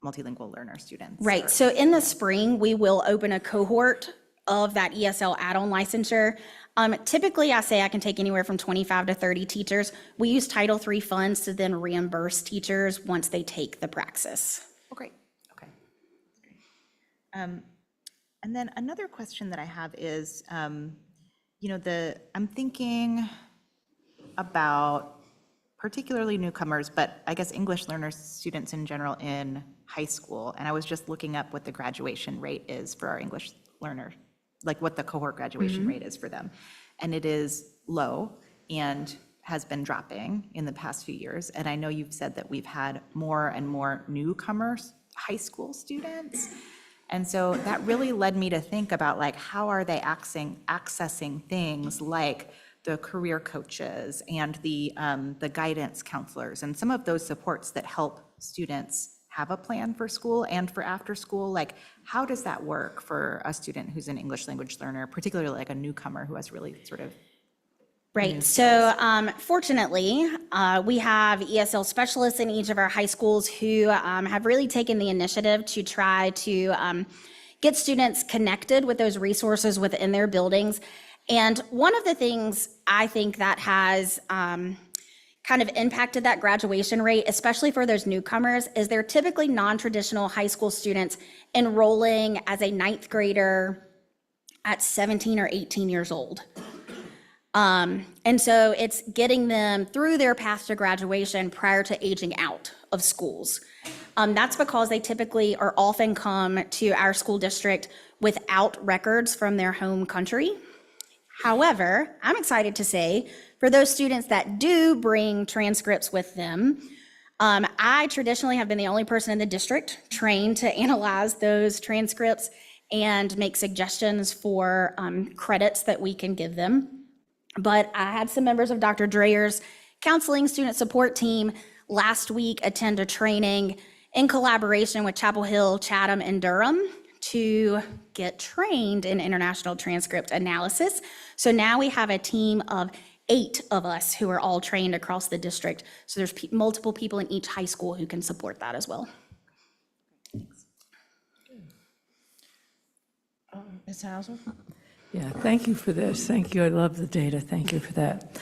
multilingual learner students. Right, so in the spring, we will open a cohort of that ESL add-on licensure. Typically, I say I can take anywhere from 25 to 30 teachers. We use Title III funds to then reimburse teachers once they take the praxis. Oh, great. Okay. And then another question that I have is, I'm thinking about particularly newcomers, but I guess English learners, students in general in high school. And I was just looking up what the graduation rate is for our English learner, like what the cohort graduation rate is for them. And it is low and has been dropping in the past few years. And I know you've said that we've had more and more newcomers, high school students. And so that really led me to think about like, how are they accessing things like the career coaches and the guidance counselors and some of those supports that help students have a plan for school and for after school? Like, how does that work for a student who's an English language learner, particularly like a newcomer who has really sort of Right, so fortunately, we have ESL specialists in each of our high schools who have really taken the initiative to try to get students connected with those resources within their buildings. And one of the things I think that has kind of impacted that graduation rate, especially for those newcomers, is they're typically non-traditional high school students enrolling as a ninth grader at 17 or 18 years old. And so it's getting them through their path to graduation prior to aging out of schools. That's because they typically or often come to our school district without records from their home country. However, I'm excited to say, for those students that do bring transcripts with them, I traditionally have been the only person in the district trained to analyze those transcripts and make suggestions for credits that we can give them. But I had some members of Dr. Dreyer's counseling student support team last week attend a training in collaboration with Chapel Hill, Chatham, and Durham to get trained in international transcript analysis. So now we have a team of 8 of us who are all trained across the district. So there's multiple people in each high school who can support that as well. Ms. Hauser? Yeah, thank you for this. Thank you. I love the data. Thank you for that.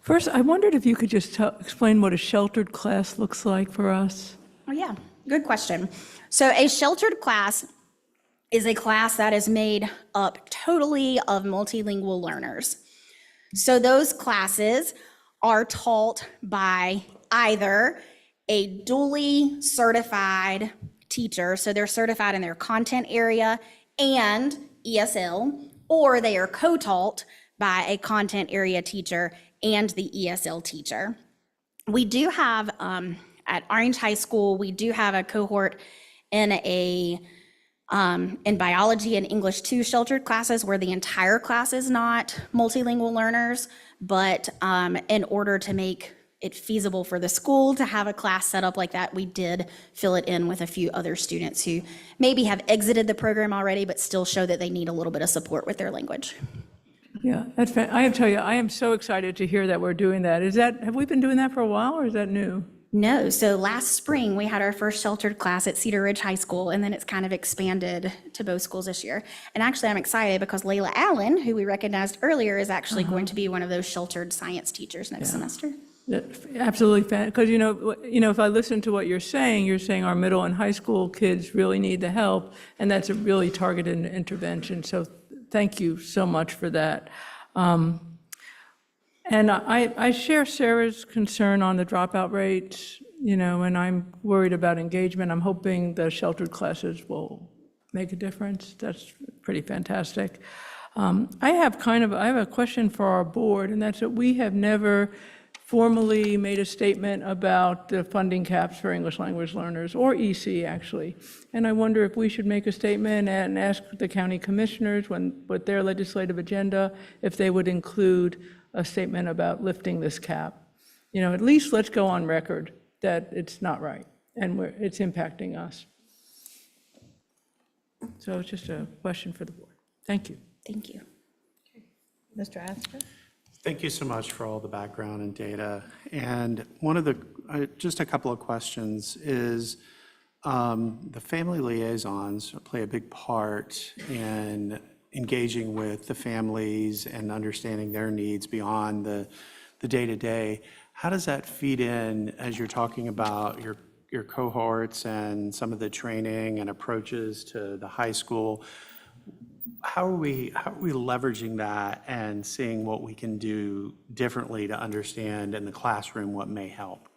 First, I wondered if you could just explain what a sheltered class looks like for us. Oh, yeah, good question. So a sheltered class is a class that is made up totally of multilingual learners. So those classes are taught by either a duly certified teacher, so they're certified in their content area and ESL, or they are co-taught by a content area teacher and the ESL teacher. We do have, at Orange High School, we do have a cohort in biology and English 2 sheltered classes where the entire class is not multilingual learners, but in order to make it feasible for the school to have a class set up like that, we did fill it in with a few other students who maybe have exited the program already, but still show that they need a little bit of support with their language. Yeah, that's I have to tell you, I am so excited to hear that we're doing that. Have we been doing that for a while, or is that new? No, so last spring, we had our first sheltered class at Cedar Ridge High School, and then it's kind of expanded to both schools this year. And actually, I'm excited because Layla Allen, who we recognized earlier, is actually going to be one of those sheltered science teachers next semester. Absolutely, because if I listen to what you're saying our middle and high school kids really need the help, and that's a really targeted intervention. So thank you so much for that. And I share Sarah's concern on the dropout rates, and I'm worried about engagement. I'm hoping the sheltered classes will make a difference. That's pretty fantastic. I have a question for our board, and that's that we have never formally made a statement about the funding caps for English language learners, or EC actually. And I wonder if we should make a statement and ask the county commissioners with their legislative agenda, if they would include a statement about lifting this cap. At least let's go on record that it's not right and it's impacting us. So it's just a question for the board. Thank you. Thank you. Mr. Astor? Thank you so much for all the background and data. And just a couple of questions is, the family liaisons play a big part in engaging with the families and understanding their needs beyond the day-to-day. How does that feed in as you're talking about your cohorts and some of the training and approaches to the high school? How are we leveraging that and seeing what we can do differently to understand in the classroom what may help?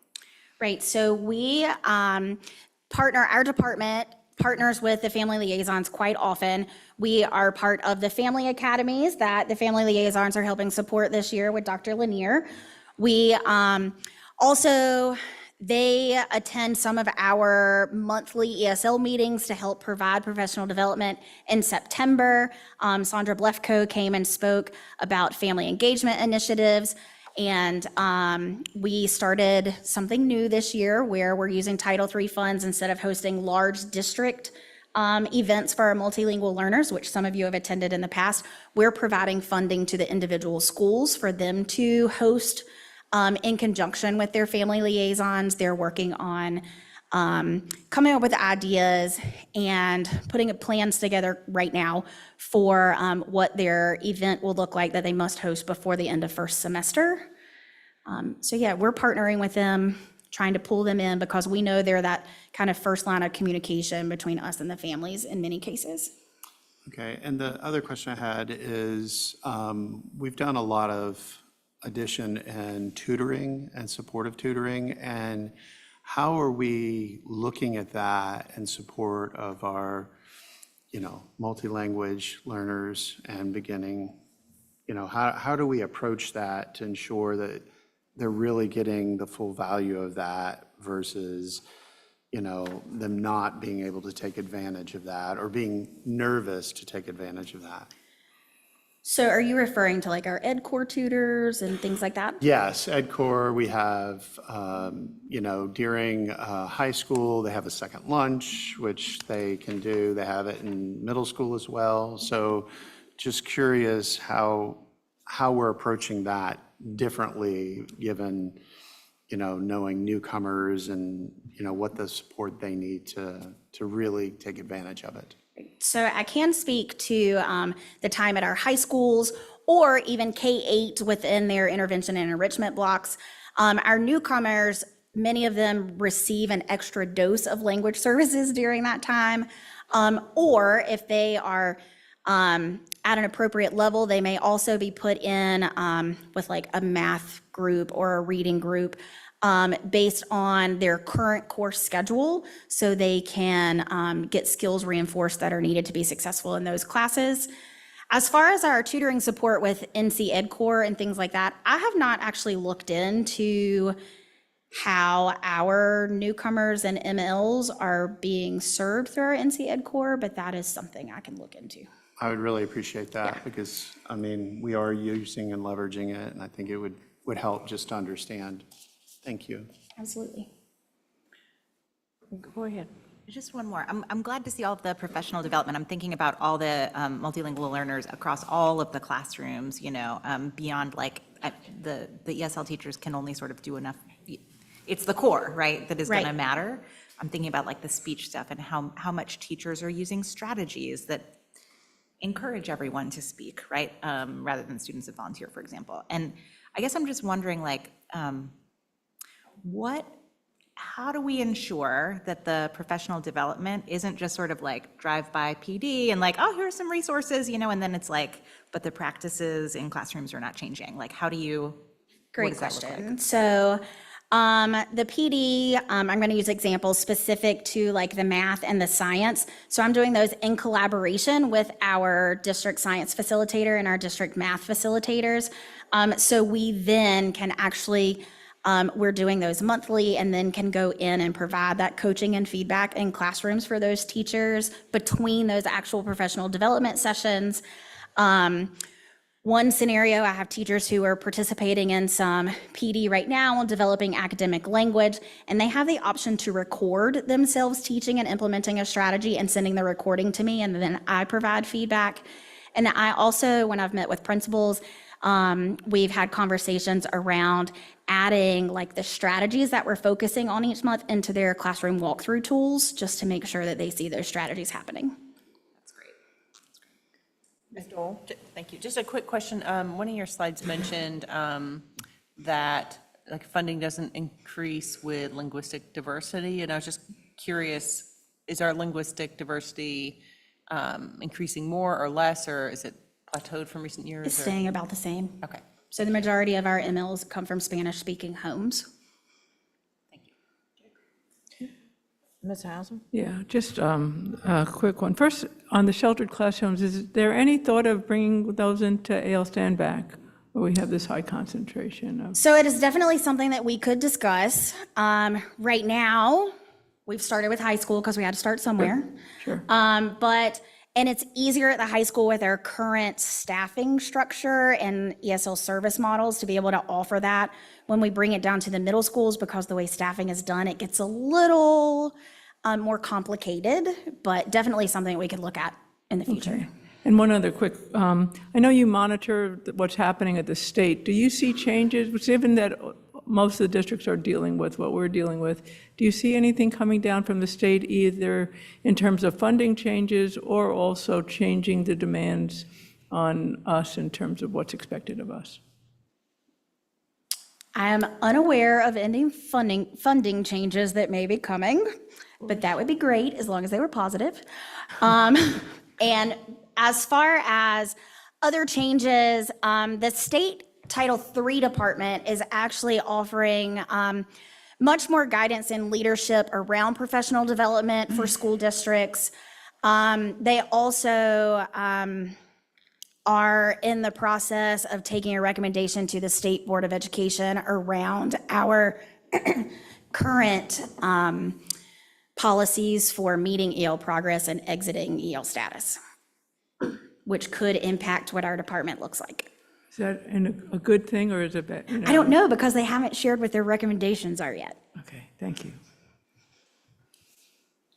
Right, so we our department partners with the family liaisons quite often. We are part of the family academies that the family liaisons are helping support this year with Dr. Lanier. We they attend some of our monthly ESL meetings to help provide professional development. In September, Sandra Blefko came and spoke about family engagement initiatives. And we started something new this year where we're using Title III funds instead of hosting large district events for our multilingual learners, which some of you have attended in the past. We're providing funding to the individual schools for them to host in conjunction with their family liaisons. They're working on coming up with ideas and putting plans together right now for what their event will look like that they must host before the end of first semester. So yeah, we're partnering with them, trying to pull them in because we know they're that kind of first line of communication between us and the families in many cases. Okay, and the other question I had is, we've done a lot of addition and tutoring and supportive tutoring, and how are we looking at that in support of our, multi-language learners and beginning, how do we approach that to ensure that they're really getting the full value of that versus, them not being able to take advantage of that or being nervous to take advantage of that? So are you referring to like our EdCore tutors and things like that? Yes, EdCore, we have, during high school, they have a second lunch, which they can do. They have it in middle school as well. So just curious how we're approaching that differently, given, knowing newcomers and, what the support they need to really take advantage of it. So I can speak to the time at our high schools or even K-8 within their intervention and enrichment blocks. Our newcomers, many of them receive an extra dose of language services during that time. Or if they are at an appropriate level, they may also be put in with like a math group or a reading group based on their current course schedule, so they can get skills reinforced that are needed to be successful in those classes. As far as our tutoring support with NC EdCore and things like that, I have not actually looked into how our newcomers and MLs are being served through our NC EdCore, but that is something I can look into. I would really appreciate that because, I mean, we are using and leveraging it, and I think it would help just to understand. Thank you. Absolutely. Go ahead. Just one more. I'm glad to see all of the professional development. I'm thinking about all the multilingual learners across all of the classrooms, beyond like the ESL teachers can only sort of do enough. It's the core, right, that is going to matter. I'm thinking about like the speech stuff and how much teachers are using strategies that encourage everyone to speak, right, rather than students that volunteer, for example. And I guess I'm just wondering, like, how do we ensure that the professional development isn't just sort of like drive-by PD and like, oh, here's some resources, and then it's like, but the practices in classrooms are not changing. Like, how do you? Great question. So the PD, I'm going to use examples specific to like the math and the science. So I'm doing those in collaboration with our district science facilitator and our district math facilitators. So we then can actually, we're doing those monthly and then can go in and provide that coaching and feedback in classrooms for those teachers between those actual professional development sessions. One scenario, I have teachers who are participating in some PD right now on developing academic language, and they have the option to record themselves teaching and implementing a strategy and sending the recording to me, and then I provide feedback. And I also, when I've met with principals, we've had conversations around adding like the strategies that we're focusing on each month into their classroom walkthrough tools, just to make sure that they see those strategies happening. Ms. Dole? Thank you. Just a quick question. One of your slides mentioned that like funding doesn't increase with linguistic diversity, and I was just curious, is our linguistic diversity increasing more or less, or is it plateaued from recent years? It's staying about the same. Okay. So the majority of our MLs come from Spanish-speaking homes. Ms. Hausen? Yeah, just a quick one. First, on the sheltered classrooms, is there any thought of bringing those into A.L. Standback, where we have this high concentration of? So it is definitely something that we could discuss. Right now, we've started with high school because we had to start somewhere. Sure. And it's easier at the high school with our current staffing structure and ESL service models to be able to offer that. When we bring it down to the middle schools, because the way staffing is done, it gets a little more complicated, but definitely something we could look at in the future. Okay. And one other quick, I know you monitor what's happening at the state. Do you see changes, given that most of the districts are dealing with what we're dealing with? Do you see anything coming down from the state, either in terms of funding changes or also changing the demands on us in terms of what's expected of us? I am unaware of any funding changes that may be coming, but that would be great as long as they were positive. And as far as other changes, the state Title III department is actually offering much more guidance and leadership around professional development for school districts. They also are in the process of taking a recommendation to the State Board of Education around our current policies for meeting EL progress and exiting EL status, which could impact what our department looks like. Is that a good thing, or is it bad? I don't know, because they haven't shared what their recommendations are yet. Okay, thank you.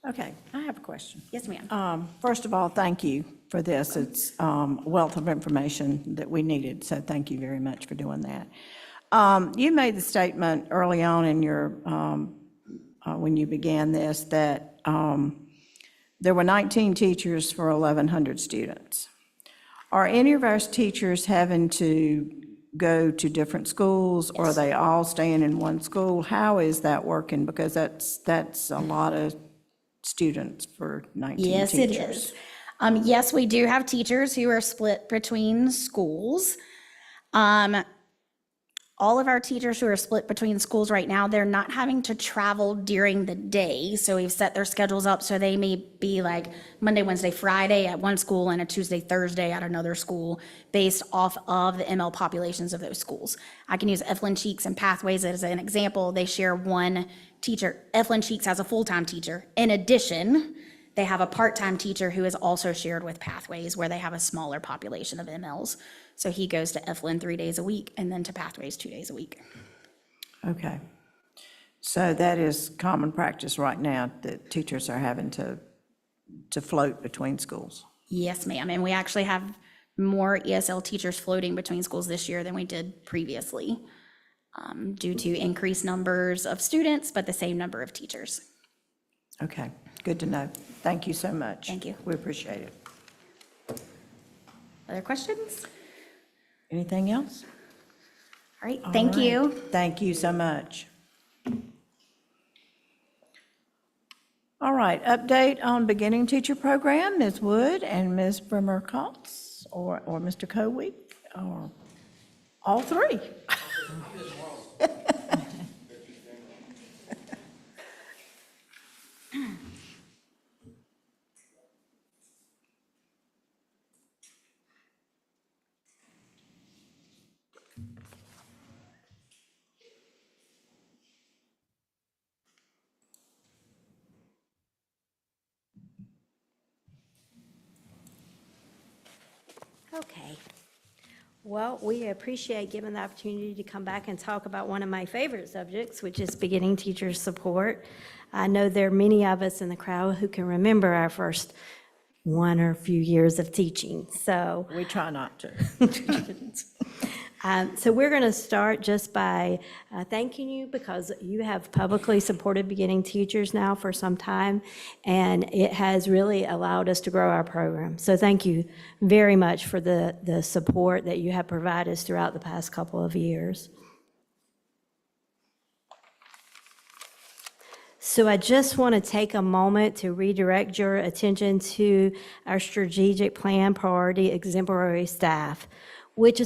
Okay, I have a question. Yes, ma'am. First of all, thank you for this. It's a wealth of information that we needed, so thank you very much for doing that. You made the statement early on in your, when you began this, that there were 19 teachers for 1,100 students. Are any of our teachers having to go to different schools, or are they all staying in one school? How is that working? Because that's a lot of students for 19 Yes, teachers. it is. Yes, we do have teachers who are split between schools. All of our teachers who are split between schools right now, they're not having to travel during the day. So we've set their schedules up so they may be like Monday, Wednesday, Friday at one school and a Tuesday, Thursday at another school based off of the ML populations of those schools. I can use Eflin Cheeks and Pathways as an example. They share one teacher. Eflin Cheeks has a full-time teacher. In addition, they have a part-time teacher who is also shared with Pathways, where they have a smaller population of MLs. So he goes to Eflin 3 days a week and then to Pathways 2 days a week. Okay. So that is common practice right now, that teachers are having to float between schools? Yes, ma'am. And we actually have more ESL teachers floating between schools this year than we did previously, due to increased numbers of students, but the same number of teachers. Okay, good to know. Thank you so much. Thank you. We appreciate it. Other questions? Anything else? All right, thank you. Thank you so much. All right, update on beginning teacher program, Ms. Wood and Ms. Brimmer-Cox, or Mr. Cowick, or all three. Okay. Well, we appreciate given the opportunity to come back and talk about one of my favorite subjects, which is beginning teacher support. I know there are many of us in the crowd who can remember our first one or few years of teaching, so. We try not to. So we're going to start just by thanking you, because you have publicly supported beginning teachers now for some time, and it has really allowed us to grow our program. So thank you very much for the support that you have provided us throughout the past couple of years. So I just want to take a moment to redirect your attention to our strategic plan priority exemplary staff, which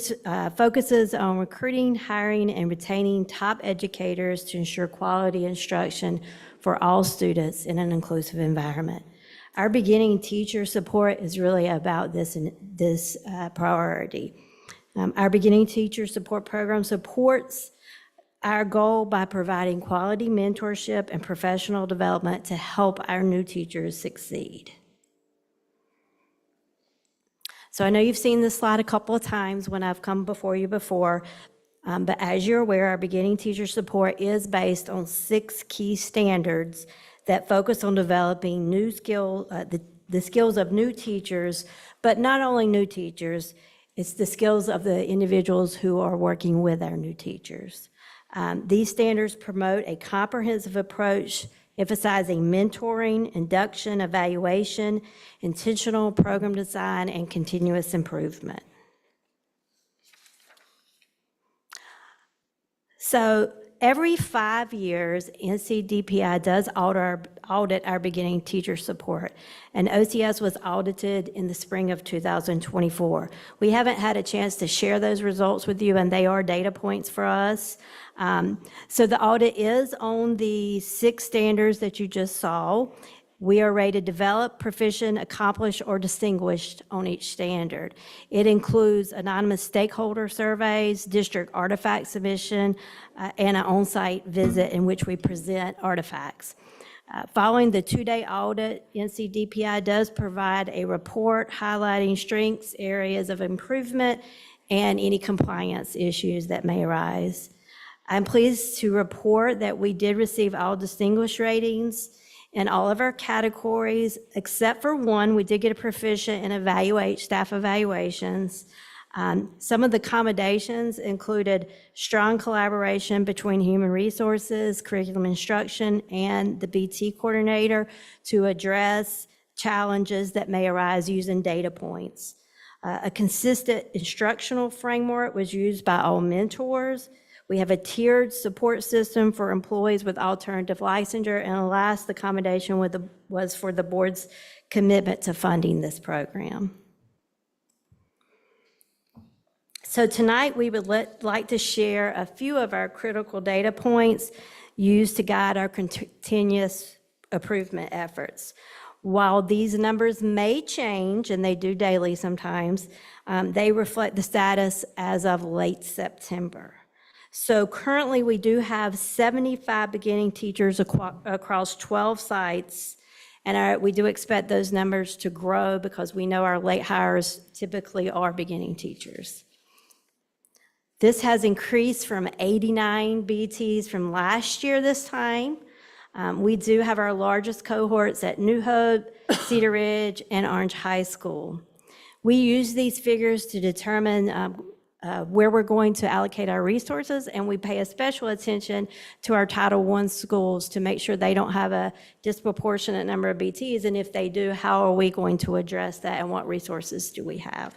focuses on recruiting, hiring, and retaining top educators to ensure quality instruction for all students in an inclusive environment. Our beginning teacher support is really about this priority. Our beginning teacher support program supports our goal by providing quality mentorship and professional development to help our new teachers succeed. So I know you've seen this slide a couple of times when I've come before you before, but as you're aware, our beginning teacher support is based on 6 key standards that focus on developing new the skills of new teachers, but not only new teachers, it's the skills of the individuals who are working with our new teachers. These standards promote a comprehensive approach emphasizing mentoring, induction, evaluation, intentional program design, and continuous improvement. So every 5 years, NCDPI does audit our beginning teacher support, and OCS was audited in the spring of 2024. We haven't had a chance to share those results with you, and they are data points for us. So the audit is on the 6 standards that you just saw. We are rated developed, proficient, accomplished, or distinguished on each standard. It includes anonymous stakeholder surveys, district artifact submission, and an on-site visit in which we present artifacts. Following the 2-day audit, NCDPI does provide a report highlighting strengths, areas of improvement, and any compliance issues that may arise. I'm pleased to report that we did receive all distinguished ratings in all of our categories, except for one. We did get a proficient in staff evaluations. Some of the accommodations included strong collaboration between human resources, curriculum instruction, and the BT coordinator to address challenges that may arise using data points. A consistent instructional framework was used by all mentors. We have a tiered support system for employees with alternative licensure, and the last accommodation was for the board's commitment to funding this program. So tonight, we would like to share a few of our critical data points used to guide our continuous improvement efforts. While these numbers may change, and they do daily sometimes, they reflect the status as of late September. So currently, we do have 75 beginning teachers across 12 sites, and we do expect those numbers to grow because we know our late hires typically are beginning teachers. This has increased from 89 BTs from last year this time. We do have our largest cohorts at New Hope, Cedar Ridge, and Orange High School. We use these figures to determine where we're going to allocate our resources, and we pay a special attention to our Title I schools to make sure they don't have a disproportionate number of BTs, and if they do, how are we going to address that and what resources do we have?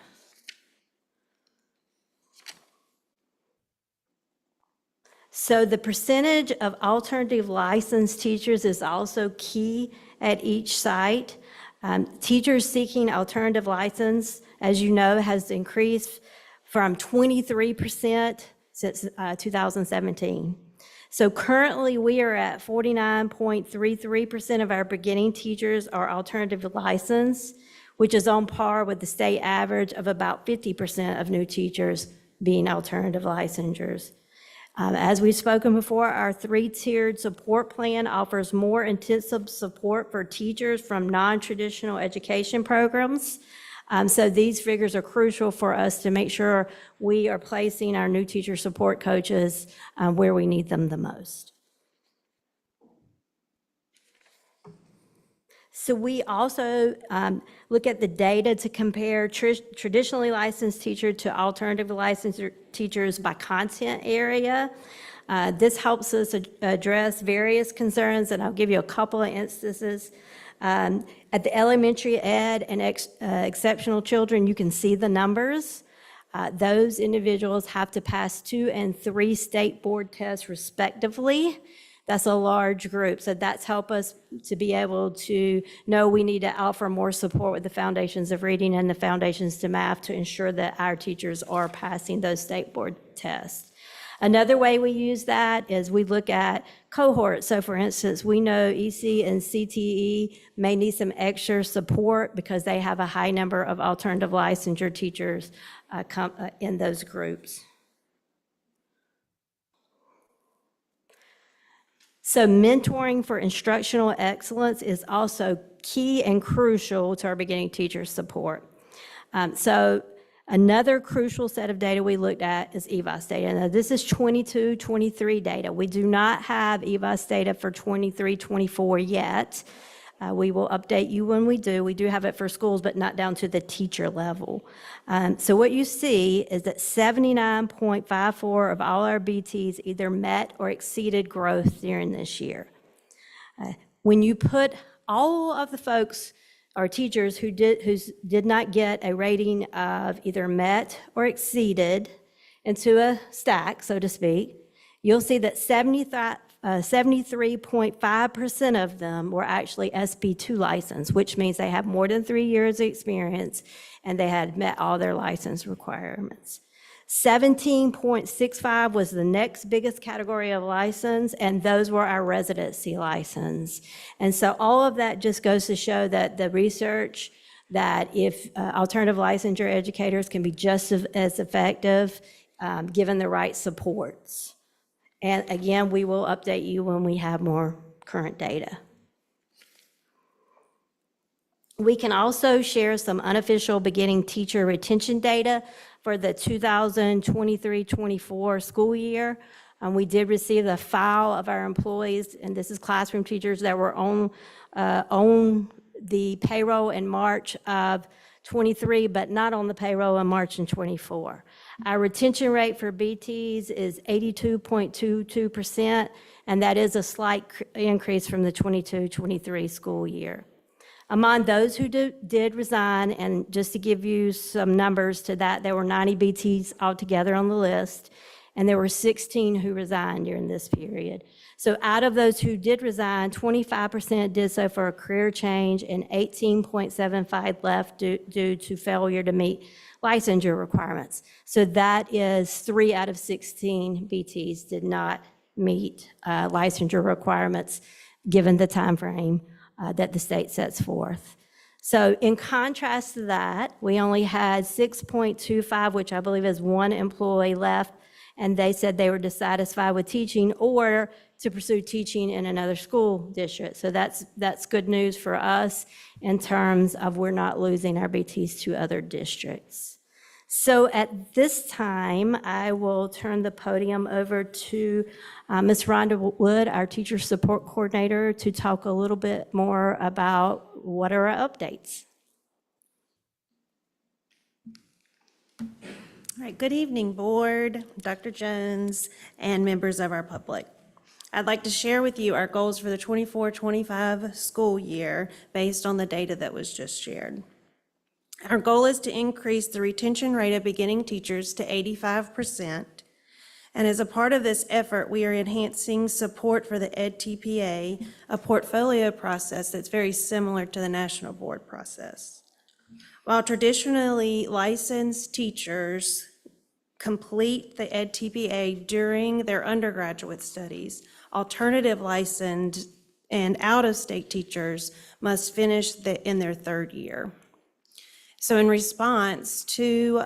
So the percentage of alternative licensed teachers is also key at each site. Teachers seeking alternative license, as you know, has increased from 23% since 2017. So currently we are at 49.33% of our beginning teachers are alternative license, which is on par with the state average of about 50% of new teachers being alternative licensures. As we've spoken before, our three-tiered support plan offers more intensive support for teachers from non-traditional education programs. So these figures are crucial for us to make sure we are placing our new teacher support coaches where we need them the most. So we also look at the data to compare traditionally licensed teachers to alternative licensed teachers by content area. This helps us address various concerns, and I'll give you a couple of instances. At the elementary ed and exceptional children, you can see the numbers. Those individuals have to pass 2 and 3 state board tests respectively. That's a large group, so that's helped us to be able to know we need to offer more support with the foundations of reading and the foundations to math to ensure that our teachers are passing those state board tests. Another way we use that is we look at cohorts. So for instance, we know EC and CTE may need some extra support because they have a high number of alternative licensure teachers in those groups. So mentoring for instructional excellence is also key and crucial to our beginning teacher support. So another crucial set of data we looked at is EVAS data. Now this is 22-23 data. We do not have EVAS data for 23-24 yet. We will update you when we do. We do have it for schools, but not down to the teacher level. So what you see is that 79.54 of all our BTs either met or exceeded growth during this year. When you put all of the folks or teachers who did not get a rating of either met or exceeded into a stack, so to speak, you'll see that 73.5% of them were actually SB2 licensed, which means they have more than 3 years of experience and they had met all their license requirements. 17.65 was the next biggest category of license, and those were our residency license. And so all of that just goes to show that the research that if alternative licensure educators can be just as effective given the right supports. And again, we will update you when we have more current data. We can also share some unofficial beginning teacher retention data for the 2023-24 school year. We did receive the file of our employees, and this is classroom teachers that were on the payroll in March of 23, but not on the payroll in March and 24. Our retention rate for BTs is 82.22%, and that is a slight increase from the 22-23 school year. Among those who did resign, and just to give you some numbers to that, there were 90 BTs altogether on the list, and there were 16 who resigned during this period. So out of those who did resign, 25% did so for a career change, and 18.75 left due to failure to meet licensure requirements. So that is 3 out of 16 BTs did not meet licensure requirements given the time frame that the state sets forth. So in contrast to that, we only had 6.25, which I believe is one employee left, and they said they were dissatisfied with teaching or to pursue teaching in another school district. So that's good news for us in terms of we're not losing our BTs to other districts. So at this time, I will turn the podium over to Ms. Rhonda Wood, our teacher support coordinator, to talk a little bit more about what are our updates. All right, good evening, board, Dr. Jones, and members of our public. I'd like to share with you our goals for the 24-25 school year based on the data that was just shared. Our goal is to increase the retention rate of beginning teachers to 85%. And as a part of this effort, we are enhancing support for the EdTPA, a portfolio process that's very similar to the national board process. While traditionally licensed teachers complete the EdTPA during their undergraduate studies, alternative licensed and out-of-state teachers must finish in their third year. So in response to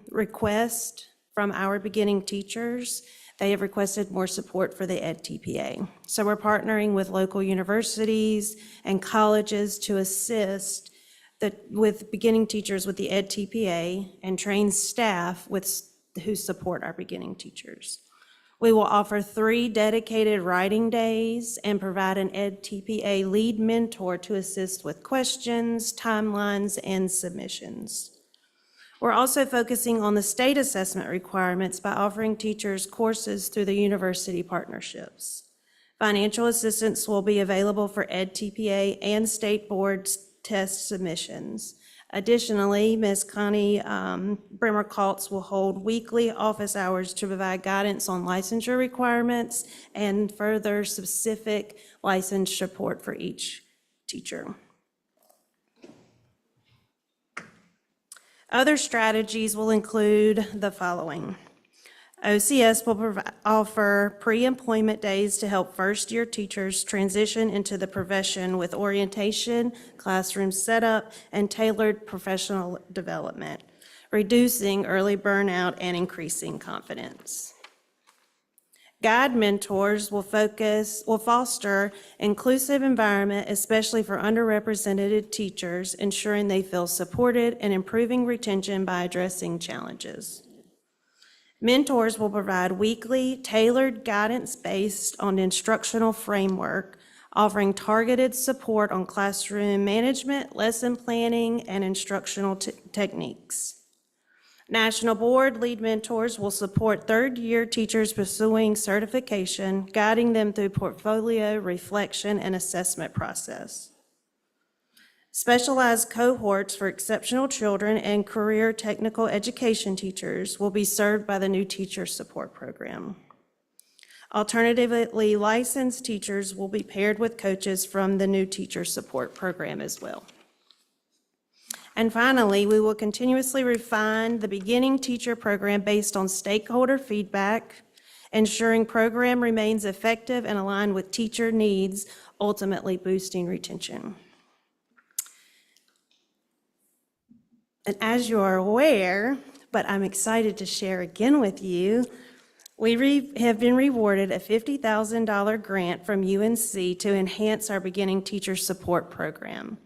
requests from our beginning teachers, they have requested more support for the EdTPA. So we're partnering with local universities and colleges to assist with beginning teachers with the EdTPA and train staff who support our beginning teachers. We will offer 3 dedicated writing days and provide an EdTPA lead mentor to assist with questions, timelines, and submissions. We're also focusing on the state assessment requirements by offering teachers courses through the university partnerships. Financial assistance will be available for EdTPA and state boards test submissions. Additionally, Ms. Connie Bremer-Kaltz will hold weekly office hours to provide guidance on licensure requirements and further specific license support for each teacher. Other strategies will include the following. OCS will offer pre-employment days to help first-year teachers transition into the profession with orientation, classroom setup, and tailored professional development, reducing early burnout and increasing confidence. Guide mentors will foster inclusive environment, especially for underrepresented teachers, ensuring they feel supported and improving retention by addressing challenges. Mentors will provide weekly, tailored guidance based on instructional framework, offering targeted support on classroom management, lesson planning, and instructional techniques. National Board lead mentors will support third-year teachers pursuing certification, guiding them through portfolio, reflection, and assessment process. Specialized cohorts for exceptional children and career technical education teachers will be served by the new teacher support program. Alternatively, licensed teachers will be paired with coaches from the new teacher support program as well. And finally, we will continuously refine the beginning teacher program based on stakeholder feedback, ensuring program remains effective and aligned with teacher needs, ultimately boosting retention. And as you are aware, but I'm excited to share again with you, we have been rewarded a $50,000 grant from UNC to enhance our beginning teacher support program.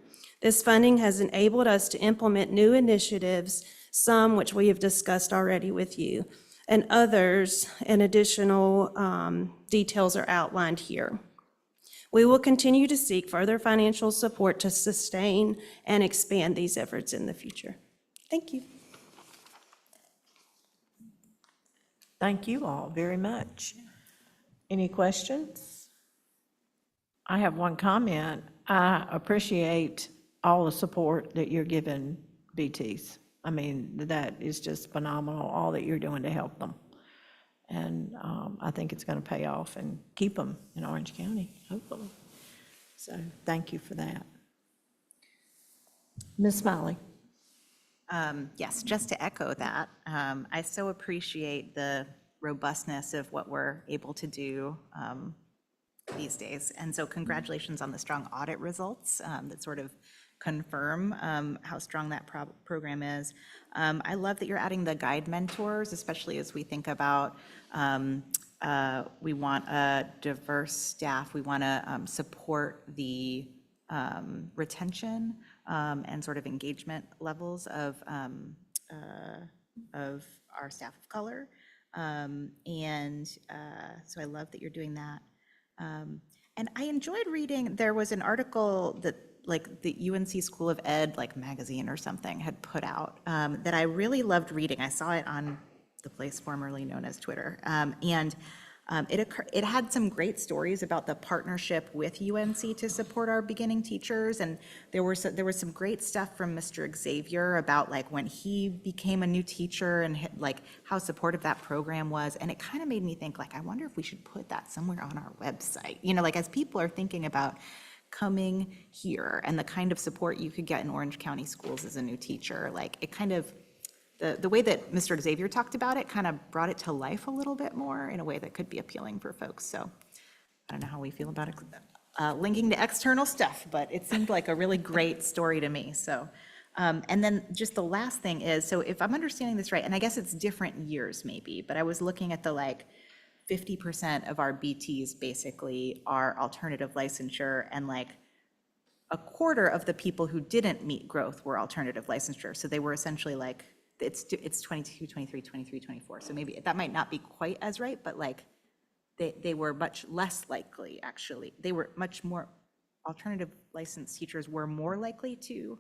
This funding has enabled us to implement new initiatives, some which we have discussed already with you, and others and additional details are outlined here. We will continue to seek further financial support to sustain and expand these efforts in the future. Thank you. Thank you all very much. Any questions? I have one comment. I appreciate all the support that you're giving BTs. I mean, that is just phenomenal, all that you're doing to help them. And I think it's going to pay off and keep them in Orange County, hopefully. So thank you for that. Ms. Smiley. Yes, just to echo that, I so appreciate the robustness of what we're able to do these days. And so congratulations on the strong audit results that sort of confirm how strong that program is. I love that you're adding the guide mentors, especially as we think about we want a diverse staff. We want to support the retention and sort of engagement levels of our staff of color. So I love that you're doing that. And I enjoyed reading, there was an article that like the UNC School of Ed, like magazine or something, had put out that I really loved reading. I saw it on the place formerly known as Twitter. It had some great stories about the partnership with UNC to support our beginning teachers. And there was some great stuff from Mr. Xavier about like when he became a new teacher and like how supportive that program was. And it kind of made me think like, I wonder if we should put that somewhere on our website. You know, like as people are thinking about coming here and the kind of support you could get in Orange County schools as a new teacher, like it kind of, the way that Mr. Xavier talked about it kind of brought it to life a little bit more in a way that could be appealing for folks. So I don't know how we feel about it, linking to external stuff, but it seemed like a really great story to me. So, and then just the last thing is, so if I'm understanding this right, and I guess it's different years maybe, but I was looking at the like 50% of our BTs basically are alternative licensure, and like a quarter of the people who didn't meet growth were alternative licensure. So they were essentially like, it's 22, 23, 23, 24. So maybe that might not be quite as right, but like they were much less likely, actually. They were much more, alternative licensed teachers were more likely to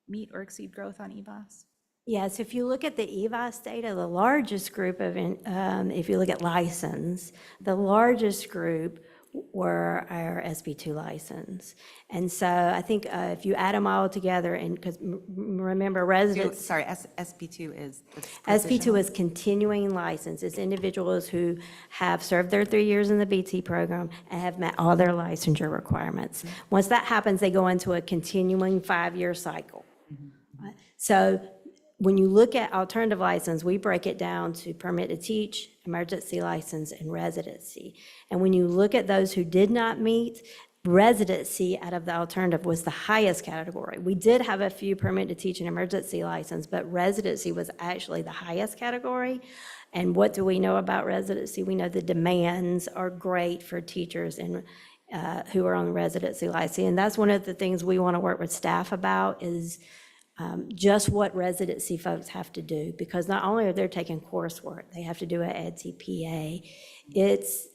meet or exceed growth on EVAS. Yes, if you look at the EVAS data, the largest group of, if you look at license, the largest group were our SB2 license. And so I think if you add them all together, and because remember residents. Sorry, SB2 is? SB2 is continuing license. It's individuals who have served their 3 years in the BT program and have met all their licensure requirements. Once that happens, they go into a continuing 5-year cycle. Right? So when you look at alternative license, we break it down to permit to teach, emergency license, and residency. And when you look at those who did not meet, residency out of the alternative was the highest category. We did have a few permit to teach and emergency license, but residency was actually the highest category. And what do we know about residency? We know the demands are great for teachers and who are on residency license. And that's one of the things we want to work with staff about is just what residency folks have to do, because not only are they taking coursework, they have to do an EdCPA.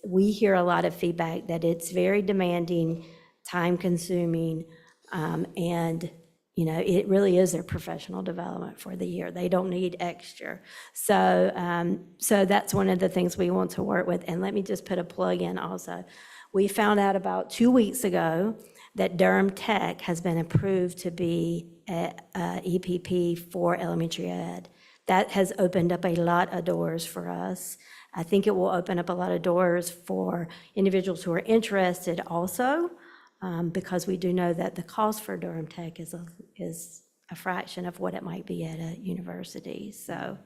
We hear a lot of feedback that it's very demanding, time-consuming, and it really is their professional development for the year. They don't need extra. So that's one of the things we want to work with. And let me just put a plug in also. We found out about 2 weeks ago that Durham Tech has been approved to be a EPP for elementary ed. That has opened up a lot of doors for us. I think it will open up a lot of doors for individuals who are interested also, because we do know that the cost for Durham Tech is a fraction of what it might be at a university. So.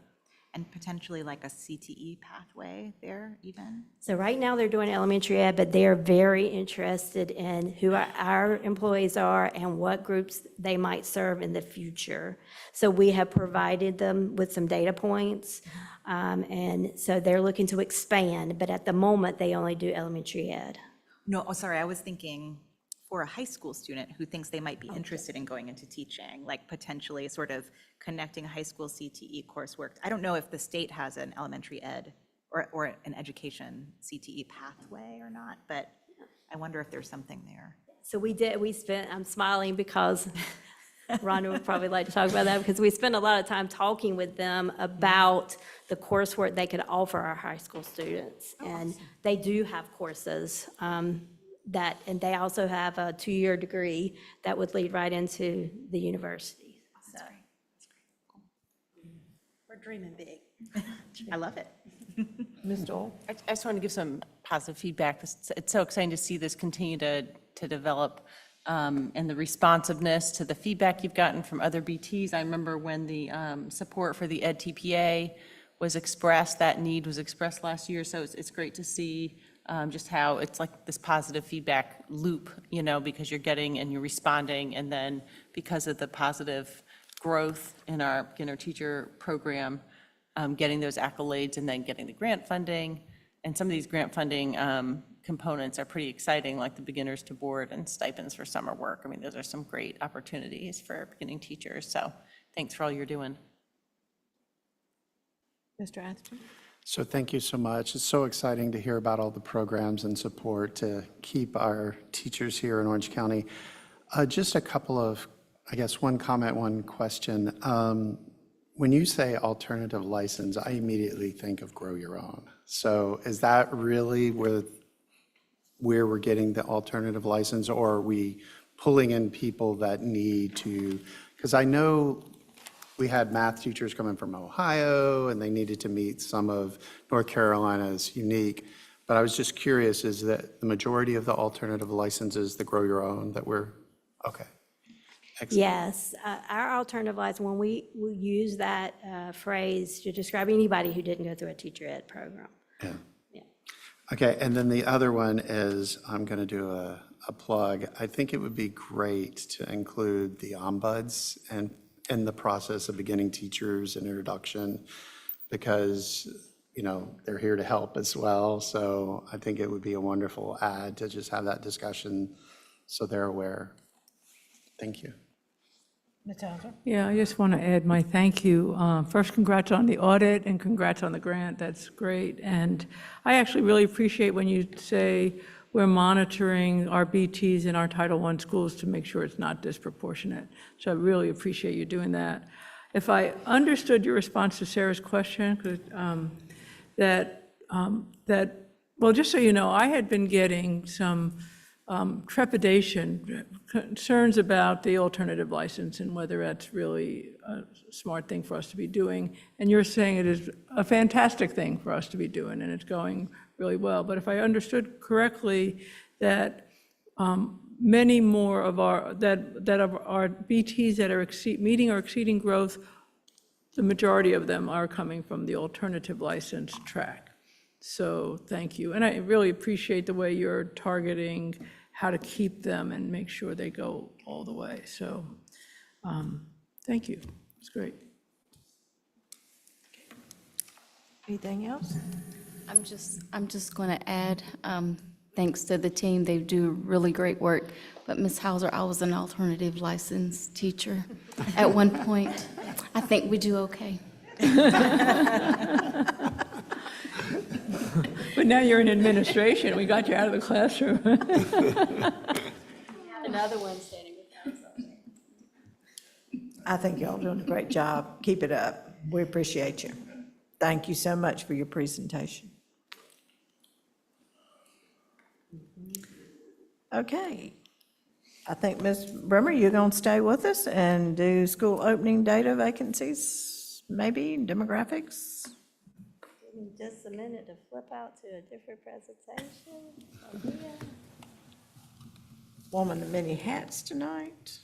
And potentially like a CTE pathway there even? So right now they're doing elementary ed, but they're very interested in who our employees are and what groups they might serve in the future. So we have provided them with some data points. And so they're looking to expand, but at the moment they only do elementary ed. No, sorry, I was thinking for a high school student who thinks they might be interested in going into teaching, like potentially sort of connecting high school CTE coursework. I don't know if the state has an elementary ed or an education CTE pathway or not, but I wonder if there's something there. So I'm smiling because Rhonda would probably like to talk about that, because we spent a lot of time talking with them about the coursework they could offer our high school students. And they do have courses and they also have a 2-year degree that would lead right into the university. So we're dreaming big. I love it. Ms. Dole? I just want to give some positive feedback. It's so exciting to see this continue to develop, and the responsiveness to the feedback you've gotten from other BTs. I remember when the support for the Ed TPA was expressed, that need was expressed last year, so it's great to see just how it's like this positive feedback loop, because you're getting and you're responding, and then because of the positive growth in our beginner teacher program, getting those accolades and then getting the grant funding. And some of these grant funding components are pretty exciting, like the beginners to board and stipends for summer work. I mean, those are some great opportunities for beginning teachers. So thanks for all you're doing. Mr. Atherton? So thank you so much. It's so exciting to hear about all the programs and support to keep our teachers here in Orange County. Just a couple of, I guess, one comment, one question. When you say alternative license, I immediately think of Grow Your Own. So is that really where we're getting the alternative license, or are we pulling in people that need to, because I know we had math teachers coming from Ohio and they needed to meet some of North Carolina's unique, but I was just curious, is that the majority of the alternative licenses, the Grow Your Own, that we're, okay. Excellent. Yes, our alternative license, when we use that phrase to describe anybody who didn't go through a teacher ed program. Yeah. Okay, and then the other one is, I'm going to do a plug. I think it would be great to include the ombuds and in the process of beginning teachers and introduction, because, they're here to help as well. So I think it would be a wonderful add to just have that discussion so they're aware. Thank you. Ms. Hauser? Yeah, I just want to add my thank you. First, congrats on the audit and congrats on the grant. That's great. And I actually really appreciate when you say we're monitoring our BTs in our Title I schools to make sure it's not disproportionate. So I really appreciate you doing that. If I understood your response to Sarah's question, well, just so you know, I had been getting some trepidation, concerns about the alternative license and whether that's really a smart thing for us to be doing. And you're saying it is a fantastic thing for us to be doing, and it's going really well. But if I understood correctly, that many more of our BTs that are meeting or exceeding growth, the majority of them are coming from the alternative license track. So thank you. And I really appreciate the way you're targeting how to keep them and make sure they go all the way. So thank you. It's great. Anything else? I'm just going to add, thanks to the team, they do really great work. But Ms. Hauser, I was an alternative license teacher at one point. I think we do okay. But now you're in administration. We got you out of the classroom. Another one standing with us. I think y'all doing a great job. Keep it up. We appreciate you. Thank you so much for your presentation. Okay. I think, Ms. Bremer, you're going to stay with us and do school opening data, vacancies, maybe demographics? Give me just a minute to flip out to a different presentation. Woman of many hats tonight.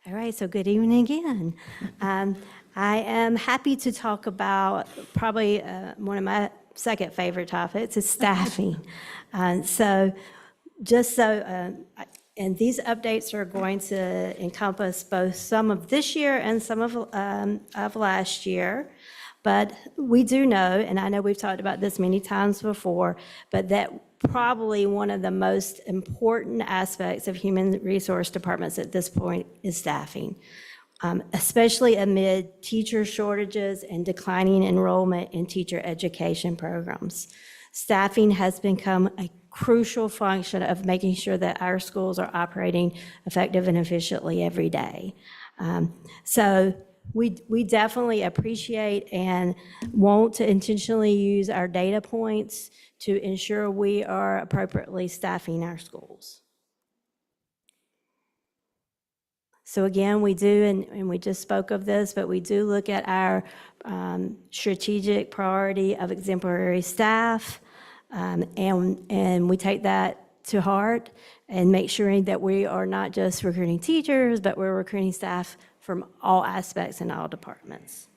All right, so good evening again. I am happy to talk about probably one of my second favorite topics is staffing. So And these updates are going to encompass both some of this year and some of last year. But we do know, and I know we've talked about this many times before, but that probably one of the most important aspects of human resource departments at this point is staffing, especially amid teacher shortages and declining enrollment in teacher education programs. Staffing has become a crucial function of making sure that our schools are operating effective and efficiently every day. So we definitely appreciate and want to intentionally use our data points to ensure we are appropriately staffing our schools. So again, we do, and we just spoke of this, but we do look at our strategic priority of exemplary staff, and we take that to heart and make sure that we are not just recruiting teachers, but we're recruiting staff from all aspects and all departments.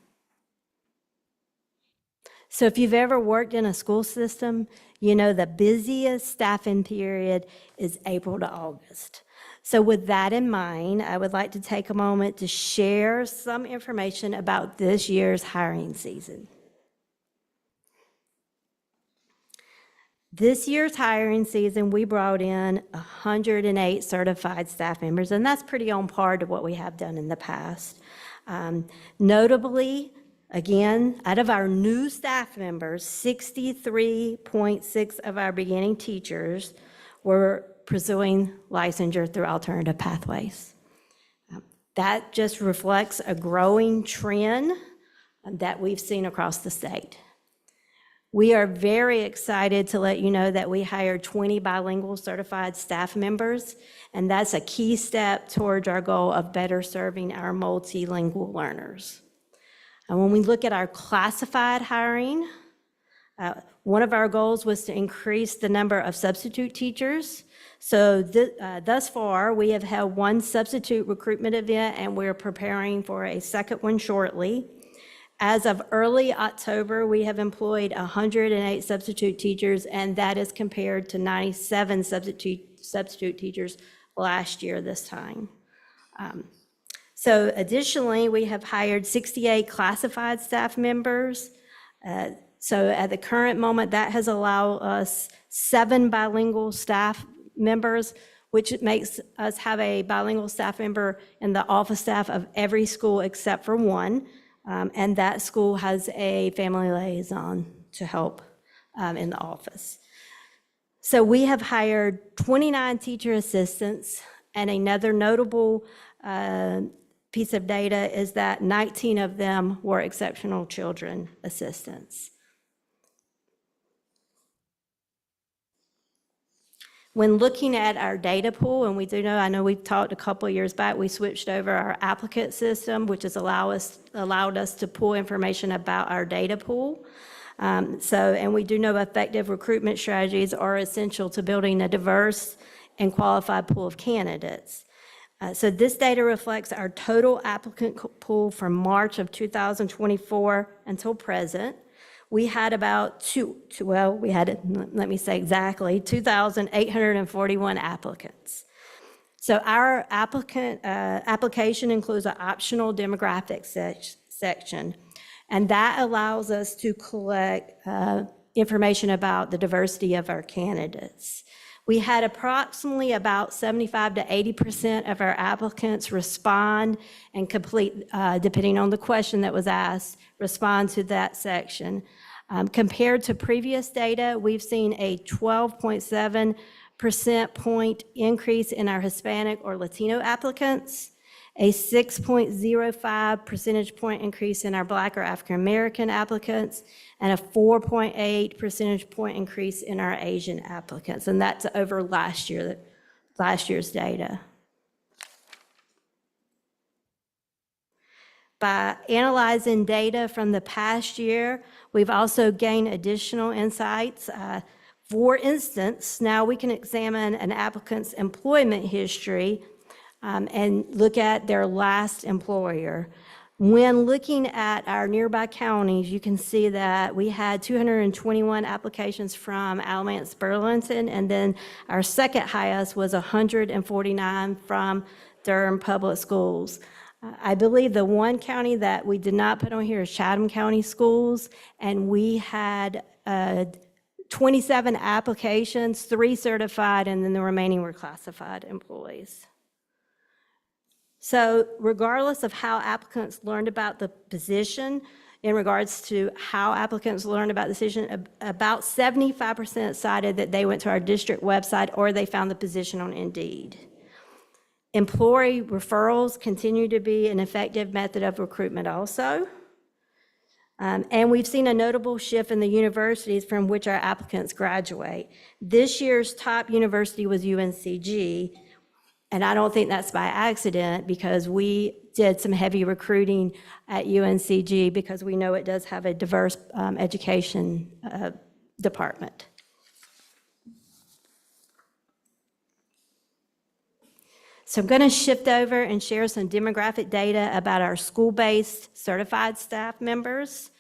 So if you've ever worked in a school system, you know the busiest staffing period is April to August. So with that in mind, I would like to take a moment to share some information about this year's hiring season. This year's hiring season, we brought in 108 certified staff members, and that's pretty on par to what we have done in the past. Notably, again, out of our new staff members, 63.6 of our beginning teachers were pursuing licensure through alternative pathways. That just reflects a growing trend that we've seen across the state. We are very excited to let you know that we hired 20 bilingual certified staff members, and that's a key step towards our goal of better serving our multilingual learners. And when we look at our classified hiring, one of our goals was to increase the number of substitute teachers. So thus far, we have held one substitute recruitment event, and we're preparing for a second one shortly. As of early October, we have employed 108 substitute teachers, and that is compared to 97 substitute teachers last year this time. So additionally, we have hired 68 classified staff members. So at the current moment, that has allowed us 7 bilingual staff members, which makes us have a bilingual staff member in the office staff of every school except for one. And that school has a family liaison to help in the office. So we have hired 29 teacher assistants, and another notable piece of data is that 19 of them were exceptional children assistants. When looking at our data pool, and we do know, I know we've talked a couple of years back, we switched over our applicant system, which has allowed us to pull information about our data pool. And we do know effective recruitment strategies are essential to building a diverse and qualified pool of candidates. So this data reflects our total applicant pool from March of 2024 until present. We had about 2,841 applicants. So our application includes an optional demographic section, and that allows us to collect information about the diversity of our candidates. We had approximately about 75 to 80% of our applicants respond and complete, depending on the question that was asked, respond to that section. Compared to previous data, we've seen a 12.7% point increase in our Hispanic or Latino applicants, a 6.05 percentage point increase in our Black or African American applicants, and a 4.8 percentage point increase in our Asian applicants, and that's over last year's data. By analyzing data from the past year, we've also gained additional insights. For instance, now we can examine an applicant's employment history and look at their last employer. When looking at our nearby counties, you can see that we had 221 applications from Alamance Burlington, and then our second highest was 149 from Durham Public Schools. I believe the one county that we did not put on here is Chatham County Schools, and we had 27 applications, 3 certified, and then the remaining were classified employees. So regardless of how applicants learned about the position, in regards to how applicants learned about the decision, about 75% cited that they went to our district website or they found the position on Indeed. Employee referrals continue to be an effective method of recruitment also. And we've seen a notable shift in the universities from which our applicants graduate. This year's top university was UNCG, and I don't think that's by accident, because we did some heavy recruiting at UNCG because we know it does have a diverse education department. So I'm going to shift over and share some demographic data about our school-based certified staff members.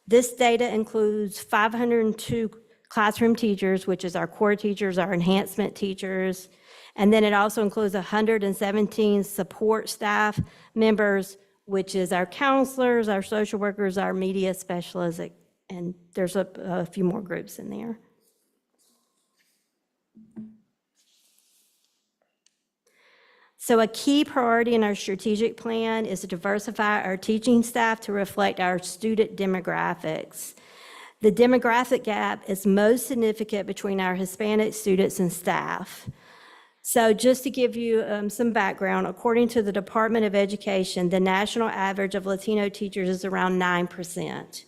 This data includes 502 classroom teachers, which is our core teachers, our enhancement teachers, and then it also includes 117 support staff members, which is our counselors, our social workers, our media specialists, and there's a few more groups in there. So a key priority in our strategic plan is to diversify our teaching staff to reflect our student demographics. The demographic gap is most significant between our Hispanic students and staff. So just to give you some background, according to the Department of Education, the national average of Latino teachers is around 9%.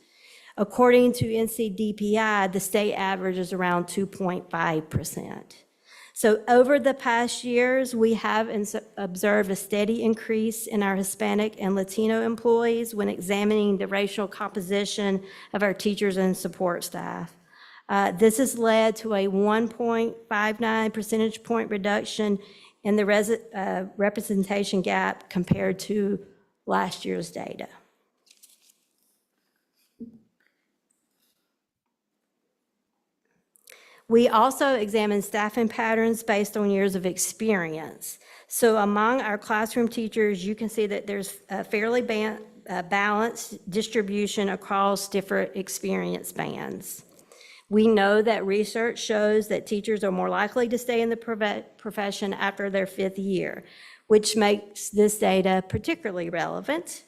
According to NCDPI, the state average is around 2.5%. So over the past years, we have observed a steady increase in our Hispanic and Latino employees when examining the racial composition of our teachers and support staff. This has led to a 1.59 percentage point reduction in the representation gap compared to last year's data. We also examine staffing patterns based on years of experience. So among our classroom teachers, you can see that there's a fairly balanced distribution across different experience bands. We know that research shows that teachers are more likely to stay in the profession after their 5th year, which makes this data particularly relevant.